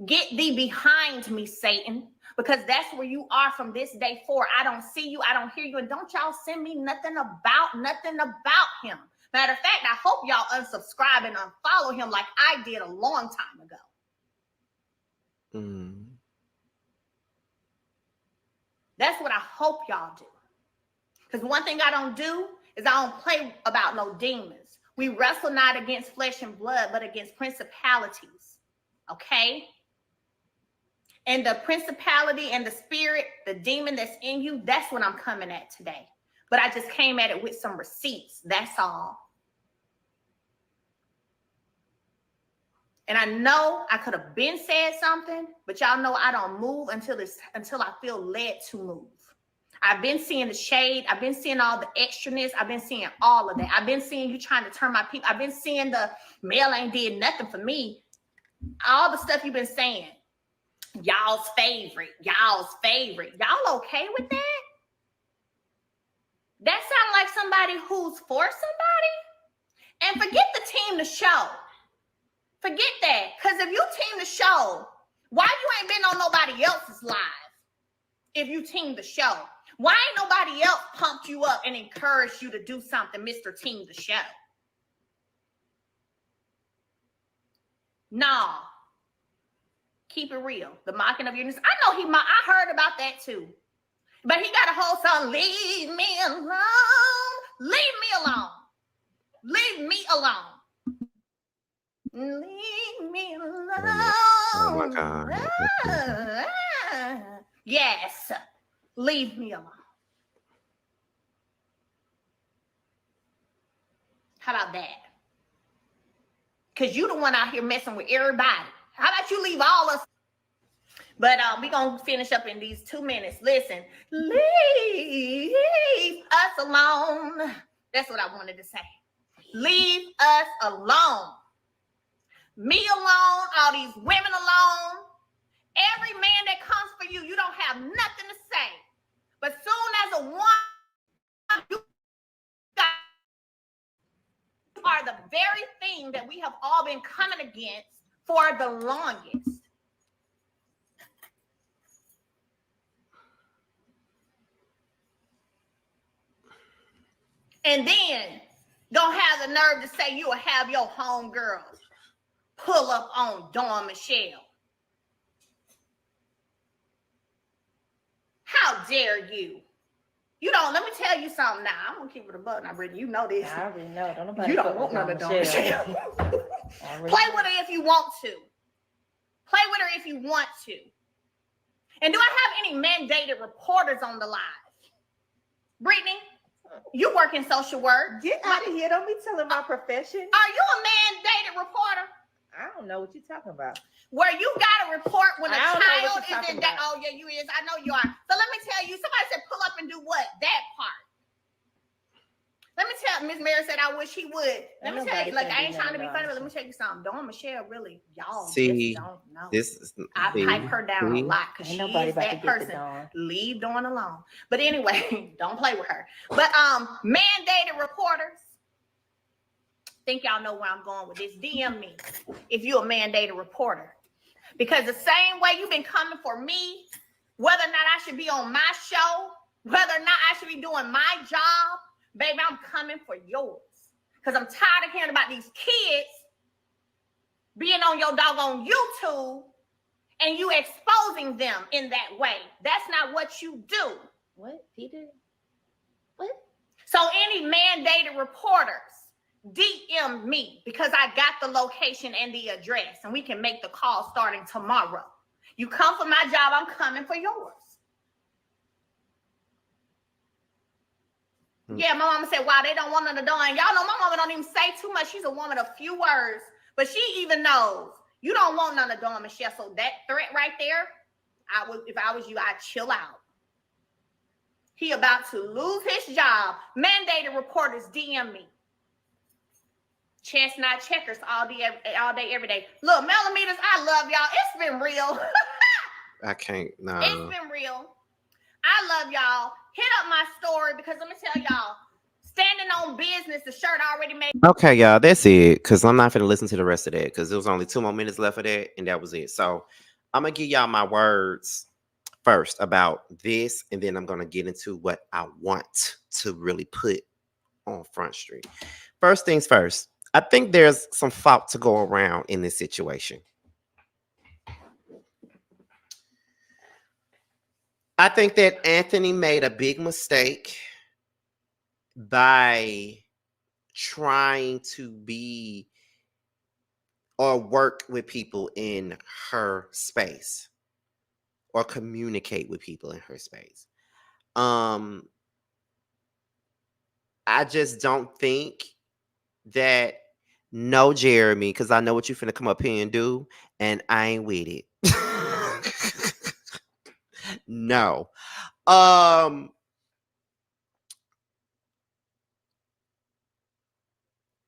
Get thee behind me, Satan. Because that's where you are from this day forward. I don't see you. I don't hear you. And don't y'all send me nothing about him. Matter of fact, I hope y'all unsubscribe and unfollow him like I did a long time ago. That's what I hope y'all do. Because one thing I don't do is I don't play about no demons. We wrestle not against flesh and blood, but against principalities. Okay? And the principality and the spirit, the demon that's in you, that's what I'm coming at today. But I just came at it with some receipts. That's all. And I know I could have been said something, but y'all know I don't move until I feel led to move. I've been seeing the shade. I've been seeing all the extraness. I've been seeing all of that. I've been seeing you trying to turn my people. I've been seeing the mail ain't did nothing for me. All the stuff you've been saying. Y'all's favorite. Y'all okay with that? That sounds like somebody who's for somebody. And forget the team to show. Forget that. Because if you team to show, why you ain't been on nobody else's live? If you team to show, why ain't nobody else pumped you up and encouraged you to do something, Mr. Team to show? No. Keep it real. The mocking of your news. I know I heard about that too. But he got a whole song, leave me alone. Leave me alone. Leave me alone. Leave me alone. Oh my God. Yes. Leave me alone. How about that? Because you the one out here messing with everybody. How about you leave all us? But we're going to finish up in these 2 minutes. Listen, leave us alone. That's what I wanted to say. Leave us alone. Me alone, all these women alone. Every man that comes for you, you don't have nothing to say. But soon as a woman, you are the very thing that we have all been coming against for the longest. And then don't have the nerve to say you will have your homegirls pull up on Dawn Michelle. How dare you? You don't, let me tell you something now. I'm going to keep it a buck now, Brittany. You know this. I already know. Don't nobody You don't want none of Dawn Michelle. Play with her if you want to. Play with her if you want to. And do I have any mandated reporters on the live? Brittany? You work in social work. Get out of here. Don't be telling my profession. Are you a mandated reporter? I don't know what you're talking about. Where you got to report when a I don't know what child you're is in talking that. about. Oh, yeah, you is. I know you are. So let me tell you, somebody said pull up and do what? That part. Let me tell Miss Mary said I wish he would. Let me tell you, like, I ain't trying to be funny, but let me tell you something. Dawn Michelle really, y'all See, just don't know. this is I pipe her down a lot because she is that person. Leave Dawn alone. But anyway, don't play with her. But mandated reporters. Think y'all know where I'm going with this. DM me if you're a mandated reporter. Because the same way you've been coming for me, whether or not I should be on my show, whether or not I should be doing my job, baby, I'm coming for yours. Because I'm tired of hearing about these kids being on your doggone YouTube and you exposing them in that way. That's not what you do. What, Peter? What? So any mandated reporters, DM me because I got the location and the address and we can make the call starting tomorrow. You come for my job, I'm coming for yours. Yeah, my mama said, wow, they don't want her to do. And y'all know my mama don't even say too much. She's a woman of few words, but she even knows you don't want none of Dawn Michelle. So that threat right there, if I was you, I'd chill out. He about to lose his job. Mandated reporters, DM me. Chestnut checkers all day, every day. Look, millimeters, I love y'all. It's been real. I can't. No. It's been real. I love y'all. Hit up my story because let me tell y'all, standing on business, the shirt already made. Okay, y'all, that's it. Because I'm not going to listen to the rest of that because there was only 2 more minutes left of that, and that was it. So I'm going to give y'all my words first about this, and then I'm going to get into what I want to really put on Front Street. First things first, I think there's some fault to go around in this situation. I think that Anthony made a big mistake by trying to be or work with people in her space or communicate with people in her space. I just don't think that no, Jeremy, because I know what you finna come up here and do, and I ain't with it. No.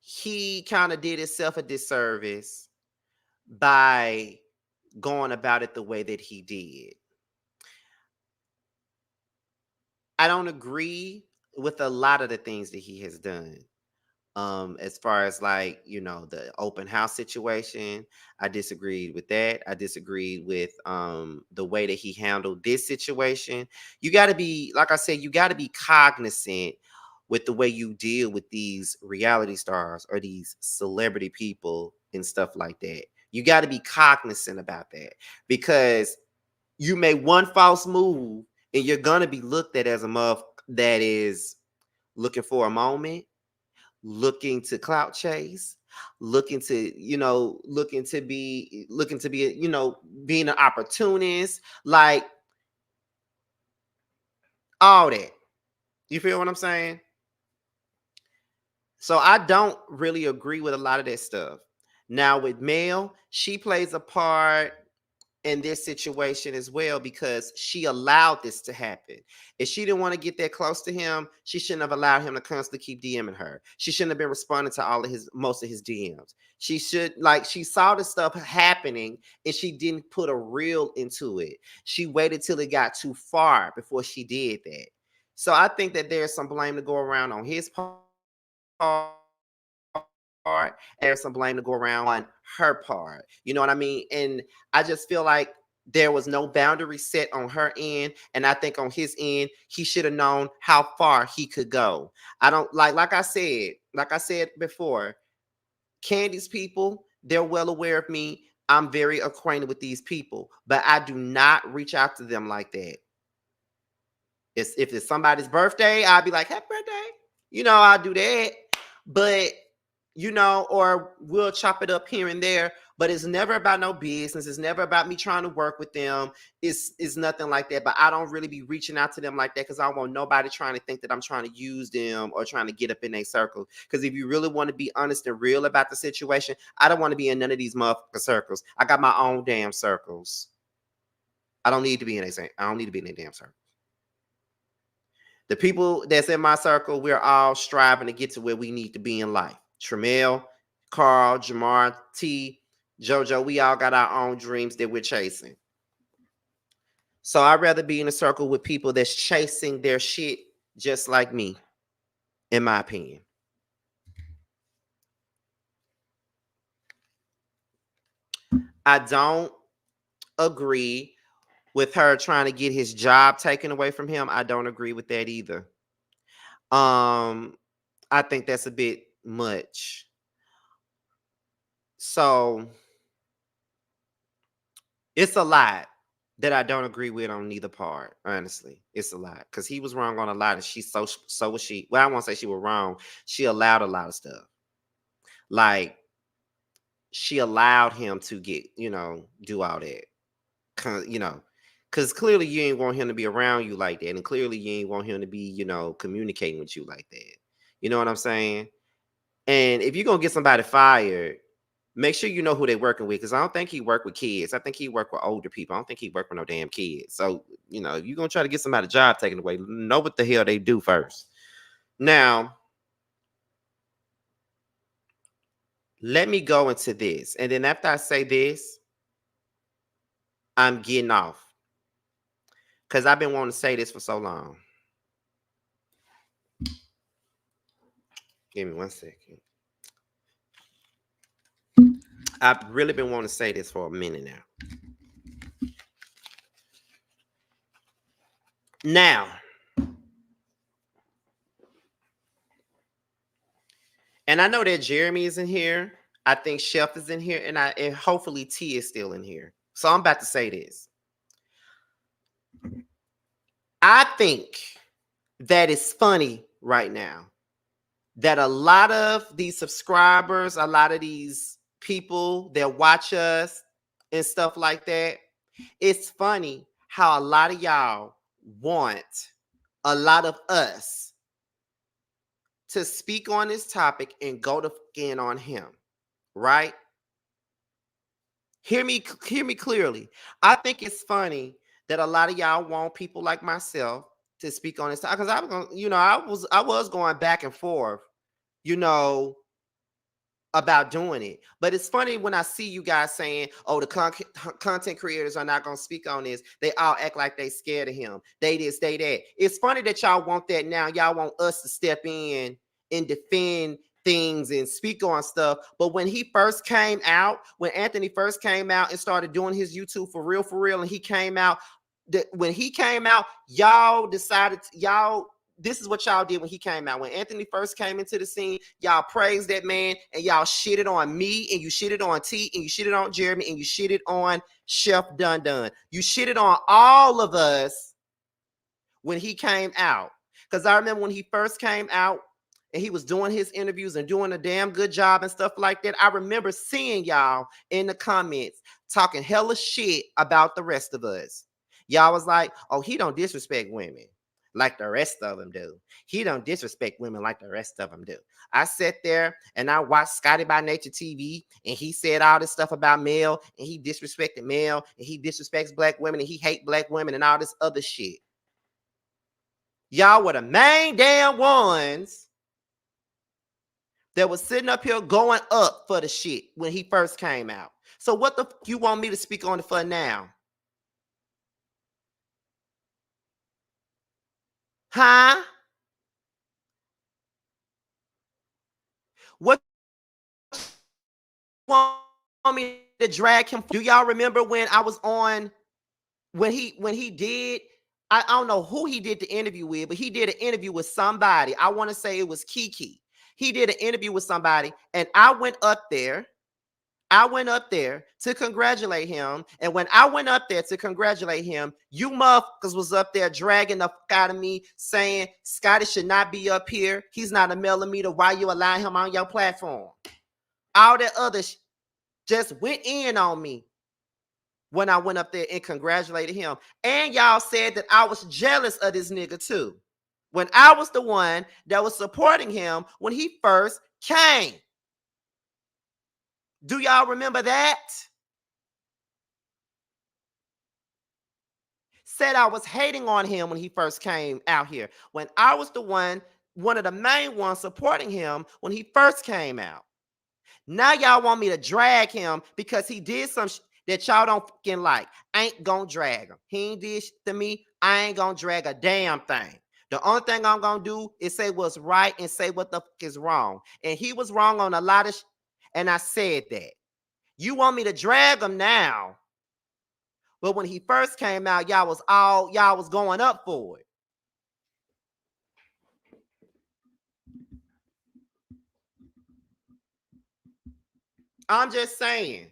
He kind of did himself a disservice by going about it the way that he did. I don't agree with a lot of the things that he has done. As far as like, the open house situation, I disagreed with that. I disagreed with the way that he handled this situation. You got to be, like I said, you got to be cognizant with the way you deal with these reality stars or these celebrity people and stuff like that. You got to be cognizant about that because you make one false move and you're going to be looked at as a muff that is looking for a moment, looking to clout chase, looking to be being an opportunist, like all that. You feel what I'm saying? So I don't really agree with a lot of that stuff. Now with Mel, she plays a part in this situation as well because she allowed this to happen. If she didn't want to get that close to him, she shouldn't have allowed him to constantly keep DMing her. She shouldn't have been responding to most of his DMs. She saw the stuff happening and she didn't put a reel into it. She waited till it got too far before she did that. So I think that there's some blame to go around on his part. There's some blame to go around on her part. You know what I mean? And I just feel like there was no boundary set on her end. And I think on his end, he should have known how far he could go. I don't like I said before, Candy's people, they're well aware of me. I'm very acquainted with these people, but I do not reach out to them like that. If it's somebody's birthday, I'll be like, happy birthday. I'll do that. But, or we'll chop it up here and there. But it's never about no business. It's never about me trying to work with them. It's nothing like that. But I don't really be reaching out to them like that because I don't want nobody trying to think that I'm trying to use them or trying to get up in their circle. Because if you really want to be honest and real about the situation, I don't want to be in none of these motherfucking circles. I got my own damn circles. I don't need to be in I don't need to be in a damn circle. The people that's in my circle, we're all striving to get to where we need to be in life. Tremel, Carl, Jamar, T, JoJo, we all got our own dreams that we're chasing. So I'd rather be in a circle with people that's chasing their shit just like me, in my opinion. I don't agree with her trying to get his job taken away from him. I don't agree with that either. I think that's a bit much. So it's a lot that I don't agree with on neither part. Honestly, it's a lot because he was wrong on a lot, and so was she. Well, I won't say she was wrong. She allowed a lot of stuff. Like she allowed him to get, do all that. Because clearly you ain't want him to be around you like that, and clearly you ain't want him to be, communicating with you like that. You know what I'm saying? And if you're gonna get somebody fired, make sure you know who they're working with, because I don't think he worked with kids. I think he worked with older people. I don't think he worked with no damn kids. So, if you're going to try to get somebody job taken away, know what the hell they do first. Now, let me go into this. And then after I say this, I'm getting off. Because I've been wanting to say this for so long. Give me 1 second. I've really been wanting to say this for a minute now. Now, and I know that Jeremy is in here. I think Chef is in here, and hopefully T is still in here. So I'm about to say this. I think that it's funny right now that a lot of these subscribers, a lot of these people that watch us and stuff like that, it's funny how a lot of y'all want a lot of us to speak on this topic and go to in on him, right? Hear me clearly. I think it's funny that a lot of y'all want people like myself to speak on this topic, because I was going back and forth, about doing it. But it's funny when I see you guys saying, oh, the content creators are not going to speak on this. They all act like they scared of him. They this, they that. It's funny that y'all want that now. Y'all want us to step in and defend things and speak on stuff. But when he first came out, when Anthony first came out and started doing his YouTube for real, and he came out, when he came out, y'all decided, this is what y'all did when he came out. When Anthony first came into the scene, y'all praised that man, and y'all shitted on me, and you shitted on T, and you shitted on Jeremy, and you shitted on Chef Dun Dun. You shitted on all of us when he came out. Because I remember when he first came out and he was doing his interviews and doing a damn good job and stuff like that, I remember seeing y'all in the comments talking hella shit about the rest of us. Y'all was like, oh, he don't disrespect women like the rest of them do. He don't disrespect women like the rest of them do. I sat there and I watched Scotty by Nature TV, and he said all this stuff about Mel, and he disrespected Mel, and he disrespects black women, and he hate black women, and all this other shit. Y'all were the main damn ones that was sitting up here going up for the shit when he first came out. So what the you want me to speak on it for now? Huh? What you want me to drag him? Do y'all remember when I was on, when he did, I don't know who he did the interview with, but he did an interview with somebody. I want to say it was Kiki. He did an interview with somebody, and I went up there to congratulate him. And when I went up there to congratulate him, you motherfuckers was up there dragging the fuck out of me, saying Scotty should not be up here. He's not a millimeter. Why you allow him on your platform? All that other just went in on me when I went up there and congratulated him. And y'all said that I was jealous of this nigga too, when I was the one that was supporting him when he first came. Do y'all remember that? Said I was hating on him when he first came out here, when I was the one of the main ones supporting him when he first came out. Now y'all want me to drag him because he did some that y'all don't fucking like. I ain't gonna drag him. He ain't did shit to me. I ain't gonna drag a damn thing. The only thing I'm gonna do is say what's right and say what the fuck is wrong. And he was wrong on a lot of and I said that. You want me to drag him now? But when he first came out, y'all was going up for it. I'm just saying.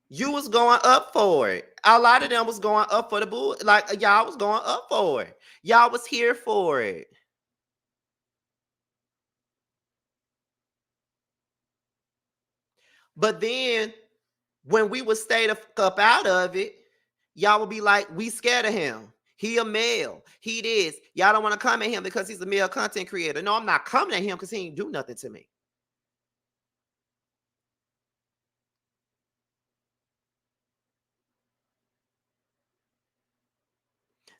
You was going up for it. A lot of them was going up for the bull. Like y'all was going up for it. Y'all was here for it. But then when we would stay the fuck up out of it, y'all would be like, we scared of him. He a male. He this. Y'all don't want to come at him because he's a male content creator. No, I'm not coming at him because he ain't do nothing to me.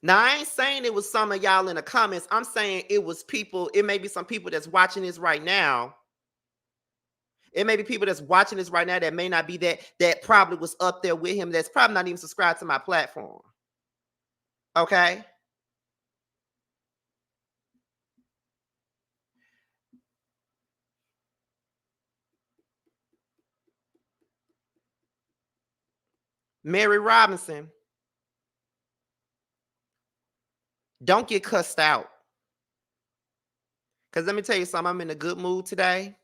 Now, I ain't saying it was some of y'all in the comments. I'm saying it was people. It may be some people that's watching this right now. It may be people that's watching this right now that may not be that probably was up there with him. That's probably not even subscribed to my platform. Okay. Mary Robinson. Don't get cussed out. Because let me tell you something. I'm in a good mood today.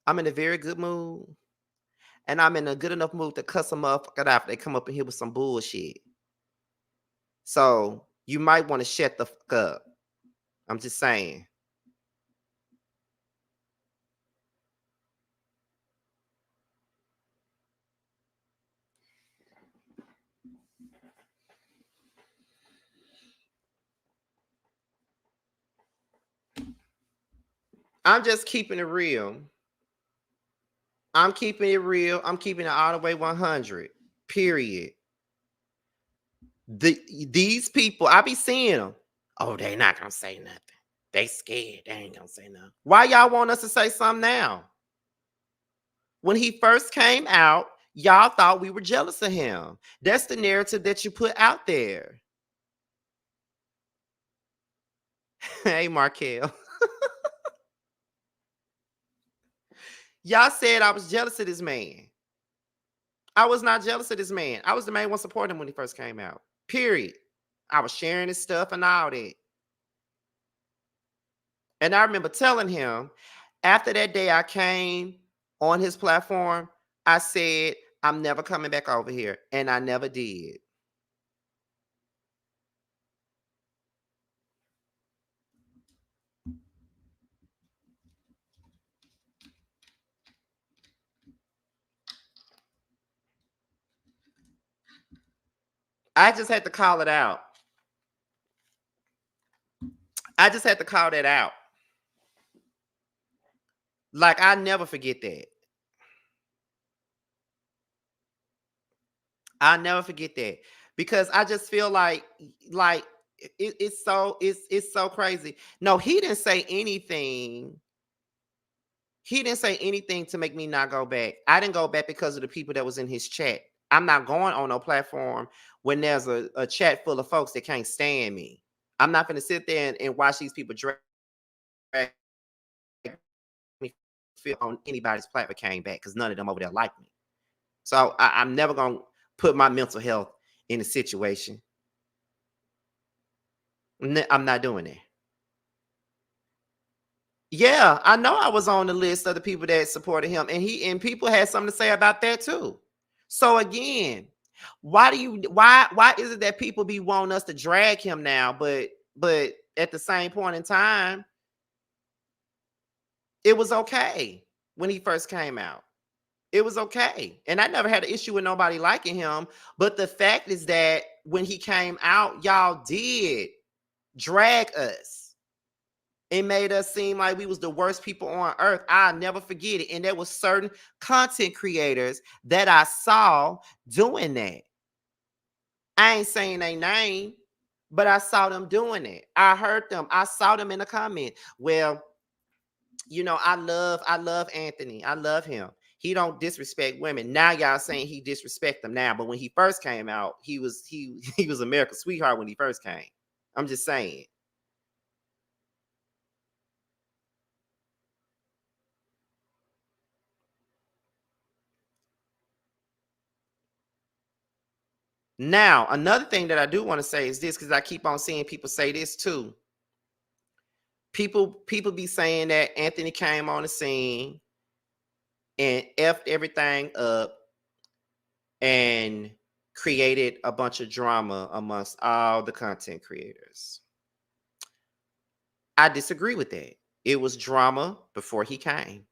I'm in a very good mood. And I'm in a good enough mood to cuss a motherfucker out if they come up in here with some bullshit. So you might want to shut the fuck up. I'm just saying. I'm just keeping it real. I'm keeping it real. I'm keeping it all the way 100. Period. These people, I be seeing them. Oh, they not gonna say nothing. They scared. They ain't gonna say nothing. Why y'all want us to say something now? When he first came out, y'all thought we were jealous of him. That's the narrative that you put out there. Hey, Markel. Y'all said I was jealous of this man. I was not jealous of this man. I was the main one supporting him when he first came out. Period. I was sharing his stuff and all that. And I remember telling him after that day I came on his platform, I said, I'm never coming back over here. And I never did. I just had to call it out. I just had to call that out. Like, I never forget that. I never forget that. Because I just feel like it's so crazy. No, he didn't say anything. He didn't say anything to make me not go back. I didn't go back because of the people that was in his chat. I'm not going on no platform when there's a chat full of folks that can't stand me. I'm not going to sit there and watch these people drag me feel on anybody's platform came back because none of them over there like me. So I'm never going to put my mental health in a situation. I'm not doing that. Yeah, I know I was on the list of the people that supported him, and people had something to say about that too. So again, why is it that people be wanting us to drag him now, but at the same point in time, It was okay when he first came out. It was okay. And I never had an issue with nobody liking him. But the fact is that when he came out, y'all did drag us. It made us seem like we was the worst people on earth. I'll never forget it. And there was certain content creators that I saw doing that. I ain't saying their name, but I saw them doing it. I heard them. I saw them in the comment. Well, you know, I love Anthony. I love him. He don't disrespect women. Now y'all saying he disrespect them now, but when he first came out, he was America's sweetheart when he first came. I'm just saying. Now, another thing that I do want to say is this, because I keep on seeing people say this too. People be saying that Anthony came on the scene and effed everything up and created a bunch of drama amongst all the content creators. I disagree with that. It was drama before he came.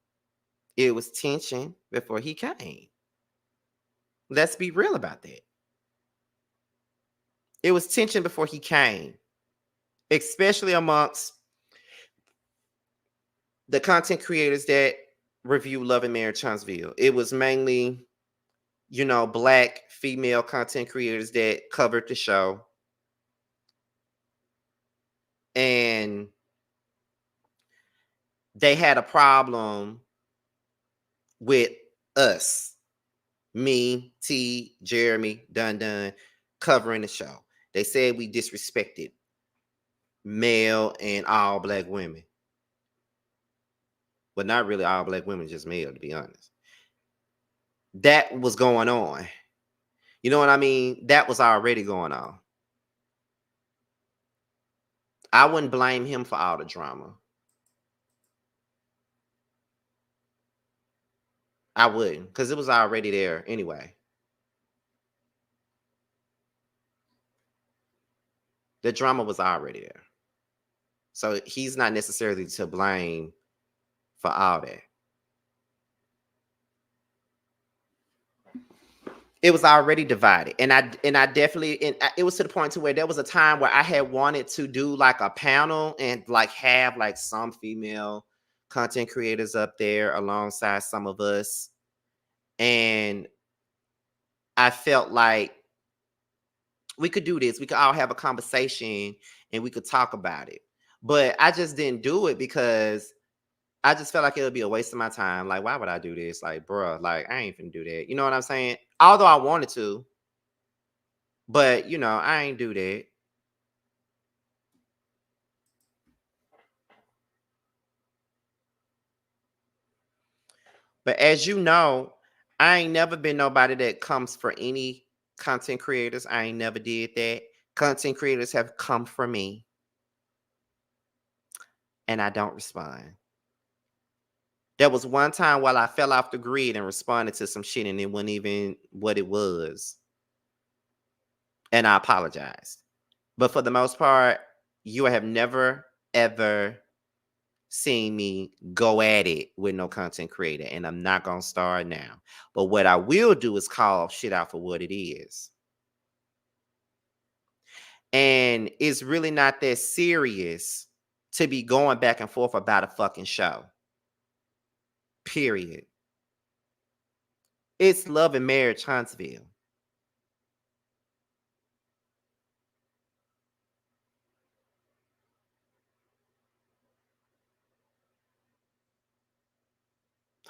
It was tension before he came. Let's be real about that. It was tension before he came, especially amongst the content creators that review Love and Marriage Huntsville. It was mainly, you know, Black female content creators that covered the show. And they had a problem with us, me, T, Jeremy, Dun, covering the show. They said we disrespected male and all Black women. But not really all Black women, just male, to be honest. That was going on. You know what I mean? That was already going on. I wouldn't blame him for all the drama. I wouldn't, because it was already there anyway. The drama was already there. So he's not necessarily to blame for all that. It was already divided. And I definitely, it was to the point to where there was a time where I had wanted to do like a panel and like have like some female content creators up there alongside some of us. And I felt like we could do this. We could all have a conversation and we could talk about it. But I just didn't do it because I just felt like it would be a waste of my time. Like, why would I do this? Like, bruh, like, I ain't finna do that. You know what I'm saying? Although I wanted to. But, you know, I ain't do that. But as you know, I ain't never been nobody that comes for any content creators. I ain't never did that. Content creators have come for me. And I don't respond. There was one time while I fell off the grid and responded to some shit and it wasn't even what it was. And I apologized. But for the most part, you have never, ever seen me go at it with no content creator. And I'm not going to start now. But what I will do is call shit out for what it is. And it's really not that serious to be going back and forth about a fucking show. Period. It's Love and Marriage Huntsville.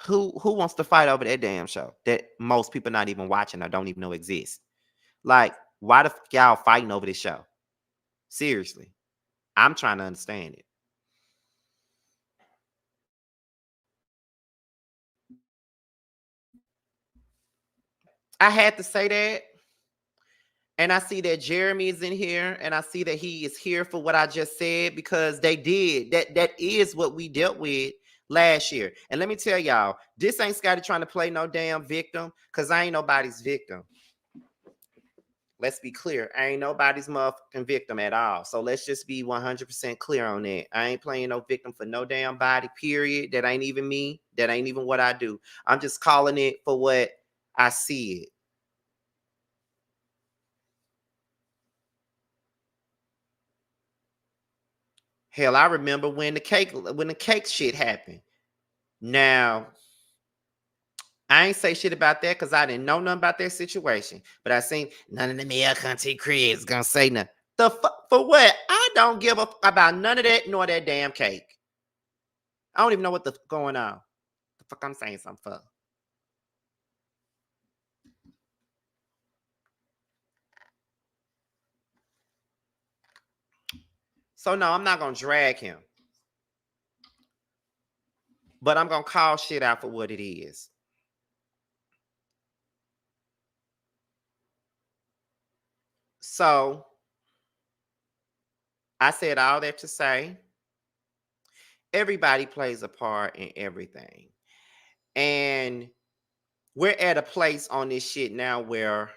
Who wants to fight over that damn show that most people not even watching or don't even know exists? Like, why the fuck y'all fighting over this show? Seriously. I'm trying to understand it. I had to say that. And I see that Jeremy is in here, and I see that he is here for what I just said because they did. That is what we dealt with last year. And let me tell y'all, this ain't Scotty trying to play no damn victim because I ain't nobody's victim. Let's be clear. I ain't nobody's motherfucking victim at all. So let's just be 100% clear on that. I ain't playing no victim for no damn body, period. That ain't even me. That ain't even what I do. I'm just calling it for what I see it. Hell, I remember when the cake shit happened. Now, I ain't say shit about that because I didn't know nothing about that situation. But I seen none of the male content creators gonna say nothing. The fuck for what? I don't give a fuck about none of that nor that damn cake. I don't even know what the fuck going on. The fuck I'm saying something for. So no, I'm not gonna drag him. But I'm gonna call shit out for what it is. So I said all that to say everybody plays a part in everything. And we're at a place on this shit now where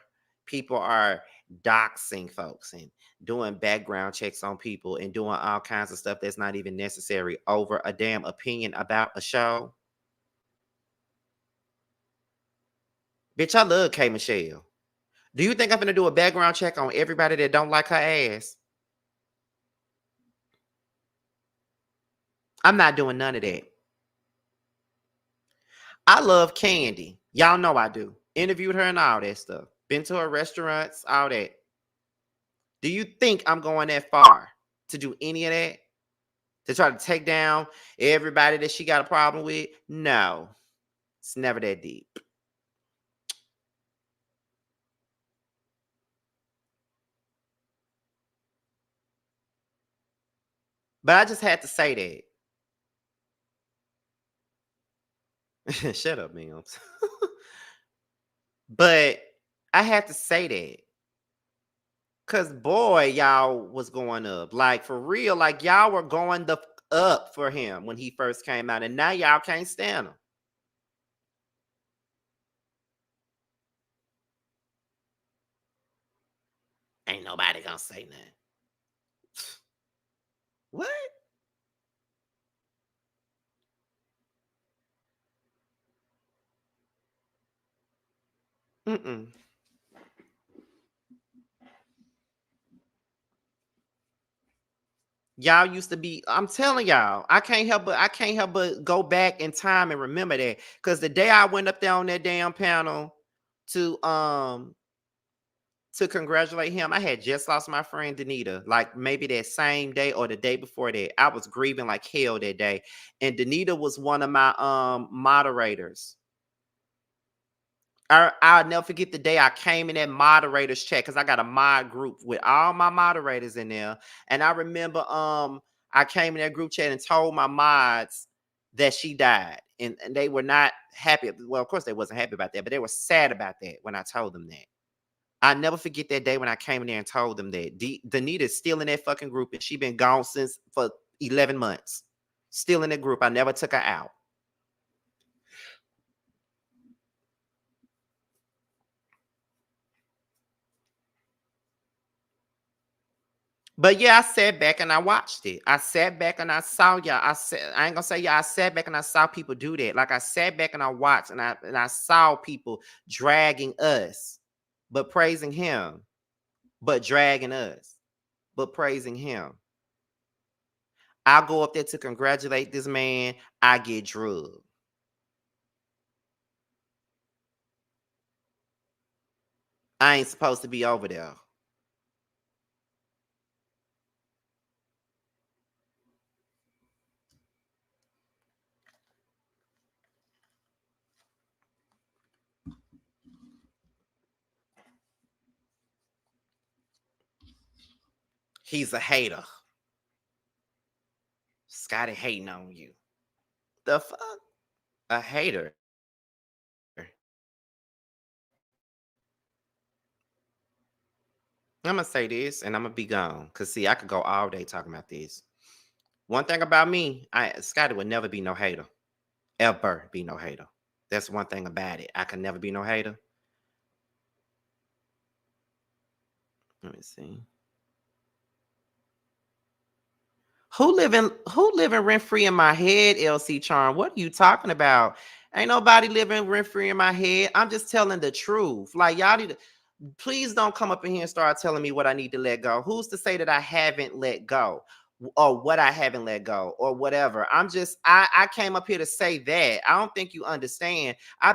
people are doxing folks and doing background checks on people and doing all kinds of stuff that's not even necessary over a damn opinion about a show. Bitch, I love K. Michelle. Do you think I'm gonna do a background check on everybody that don't like her ass? I'm not doing none of that. I love Candy. Y'all know I do. Interviewed her and all that stuff. Been to her restaurants, all that. Do you think I'm going that far to do any of that? To try to take down everybody that she got a problem with? No. It's never that deep. But I just had to say that. Shut up, Mills. But I had to say that. Cause boy, y'all was going up. Like for real, like y'all were going the up for him when he first came out. And now y'all can't stand him. Ain't nobody gonna say nothing. What? Mm-mm. Y'all used to be, I'm telling y'all, I can't help but go back in time and remember that. Cause the day I went up there on that damn panel to congratulate him, I had just lost my friend Danita. Like maybe that same day or the day before that. I was grieving like hell that day. And Danita was one of my moderators. I'll never forget the day I came in that moderators chat because I got a mod group with all my moderators in there. And I remember I came in that group chat and told my mods that she died. And they were not happy. Well, of course they wasn't happy about that, but they were sad about that when I told them that. I never forget that day when I came in there and told them that. Danita's still in that fucking group and she been gone since for 11 months. Still in that group. I never took her out. But yeah, I sat back and I watched it. I sat back and I saw y'all. I ain't gonna say y'all. I sat back and I saw people do that. Like I sat back and I watched and I saw people dragging us, but praising him, but dragging us, but praising him. I go up there to congratulate this man. I get drugged. I ain't supposed to be over there. He's a hater. Scotty hating on you. The fuck? A hater. I'm gonna say this and I'm gonna be gone. Cause see, I could go all day talking about this. One thing about me, Scotty would never be no hater. Ever be no hater. That's one thing about it. I can never be no hater. Let me see. Who living rent free in my head, LC Charm? What are you talking about? Ain't nobody living rent free in my head. I'm just telling the truth. Like, y'all need to please don't come up in here and start telling me what I need to let go. Who's to say that I haven't let go or what I haven't let go or whatever? I came up here to say that. I don't think you understand. I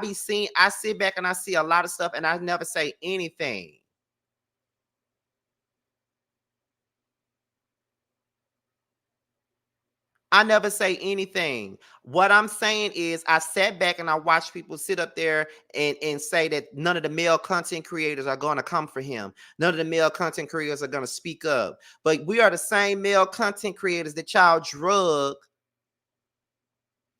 sit back and I see a lot of stuff and I never say anything. I never say anything. What I'm saying is I sat back and I watched people sit up there and say that none of the male content creators are going to come for him. None of the male content creators are going to speak up. But we are the same male content creators that y'all drug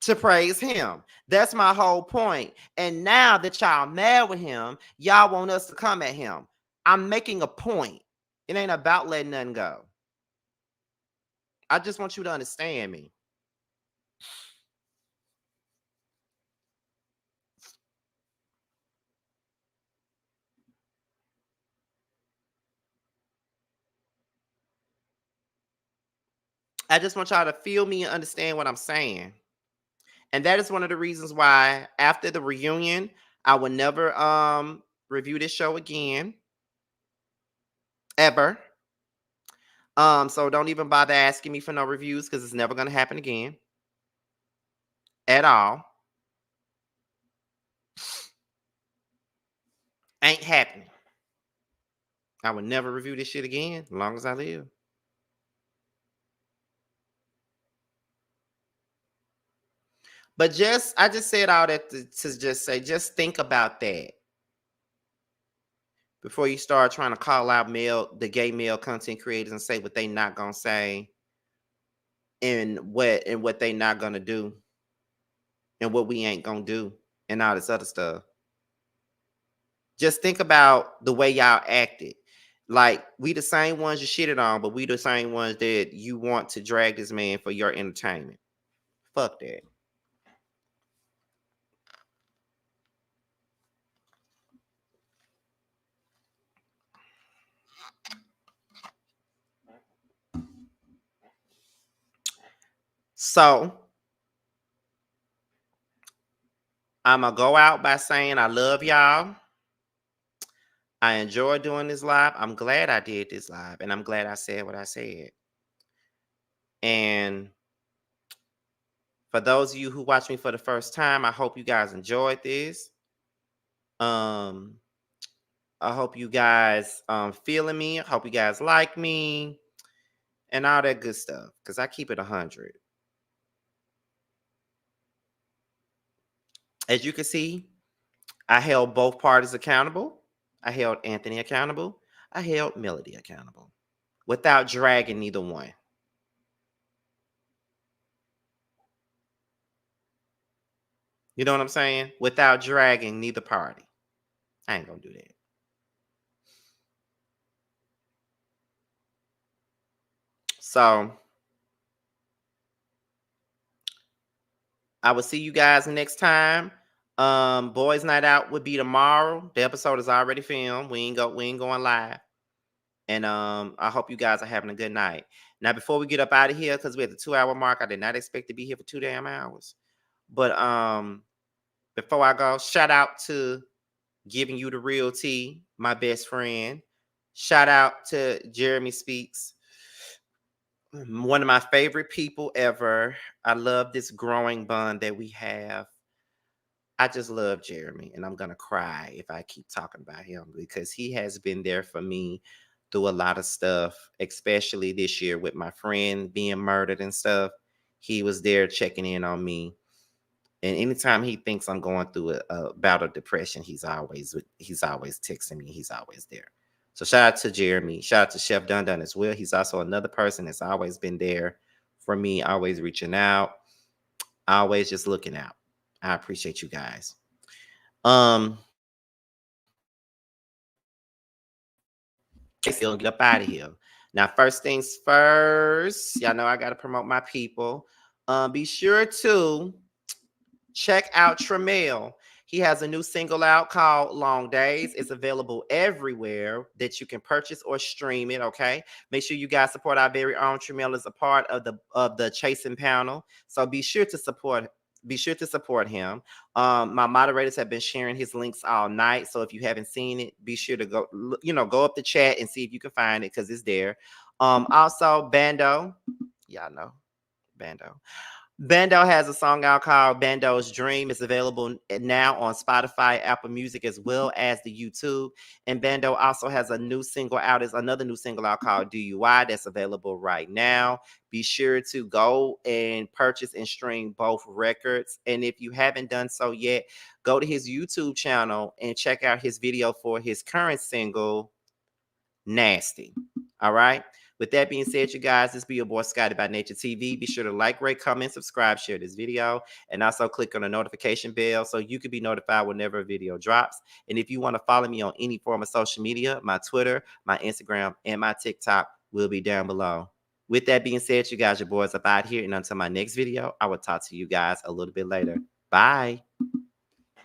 to praise him. That's my whole point. And now that y'all mad with him, y'all want us to come at him. I'm making a point. It ain't about letting nothing go. I just want you to understand me. I just want y'all to feel me and understand what I'm saying. And that is one of the reasons why after the reunion, I would never review this show again. Ever. So don't even bother asking me for no reviews because it's never gonna happen again. At all. Ain't happening. I would never review this shit again as long as I live. But I just said all that to just say, just think about that before you start trying to call out the gay male content creators and say what they not gonna say and what they not gonna do and what we ain't gonna do and all this other stuff. Just think about the way y'all acted. Like, we the same ones you shitted on, but we the same ones that you want to drag this man for your entertainment. Fuck that. So I'm gonna go out by saying I love y'all. I enjoy doing this live. I'm glad I did this live, and I'm glad I said what I said. And for those of you who watch me for the first time, I hope you guys enjoyed this. I hope you guys feeling me. I hope you guys like me and all that good stuff, because I keep it 100. As you can see, I held both parties accountable. I held Anthony accountable. I held Melody accountable without dragging neither one. You know what I'm saying? Without dragging neither party. I ain't gonna do that. So I will see you guys next time. Boys Night Out would be tomorrow. The episode is already filmed. We ain't going live. And I hope you guys are having a good night. Now, before we get up out of here, because we're at the 2-hour mark, I did not expect to be here for 2 damn hours. But before I go, shout out to Giving You the Real Tea, my best friend. Shout out to Jeremy Speaks, one of my favorite people ever. I love this growing bond that we have. I just love Jeremy, and I'm gonna cry if I keep talking about him because he has been there for me through a lot of stuff, especially this year with my friend being murdered and stuff. He was there checking in on me. And anytime he thinks I'm going through a bout of depression, he's always texting me. He's always there. So shout out to Jeremy. Shout out to Chef Dun Dun as well. He's also another person that's always been there for me, always reaching out, always just looking out. I appreciate you guys. Still get up out of here. Now, first things first, y'all know I gotta promote my people. Be sure to check out Tramiel. He has a new single out called Long Days. It's available everywhere that you can purchase or stream it. Okay. Make sure you guys support our very own Tremel as a part of the Chasing panel. So be sure to support him. My moderators have been sharing his links all night. So if you haven't seen it, be sure to go up the chat and see if you can find it because it's there. Also Bando, y'all know Bando. Bando has a song out called Bando's Dream. It's available now on Spotify, Apple Music, as well as the YouTube. And Bando also has a new single out. Is another new single out called DUI that's available right now. Be sure to go and purchase and stream both records. And if you haven't done so yet, go to his YouTube channel and check out his video for his current single, Nasty. All right. With that being said, you guys, this be your boy Scotty by Nature TV. Be sure to like, rate, comment, subscribe, share this video, and also click on the notification bell so you can be notified whenever a video drops. And if you want to follow me on any form of social media, my Twitter, my Instagram, and my TikTok will be down below. With that being said, you guys, your boys up out here. And until my next video, I will talk to you guys a little bit later. Bye.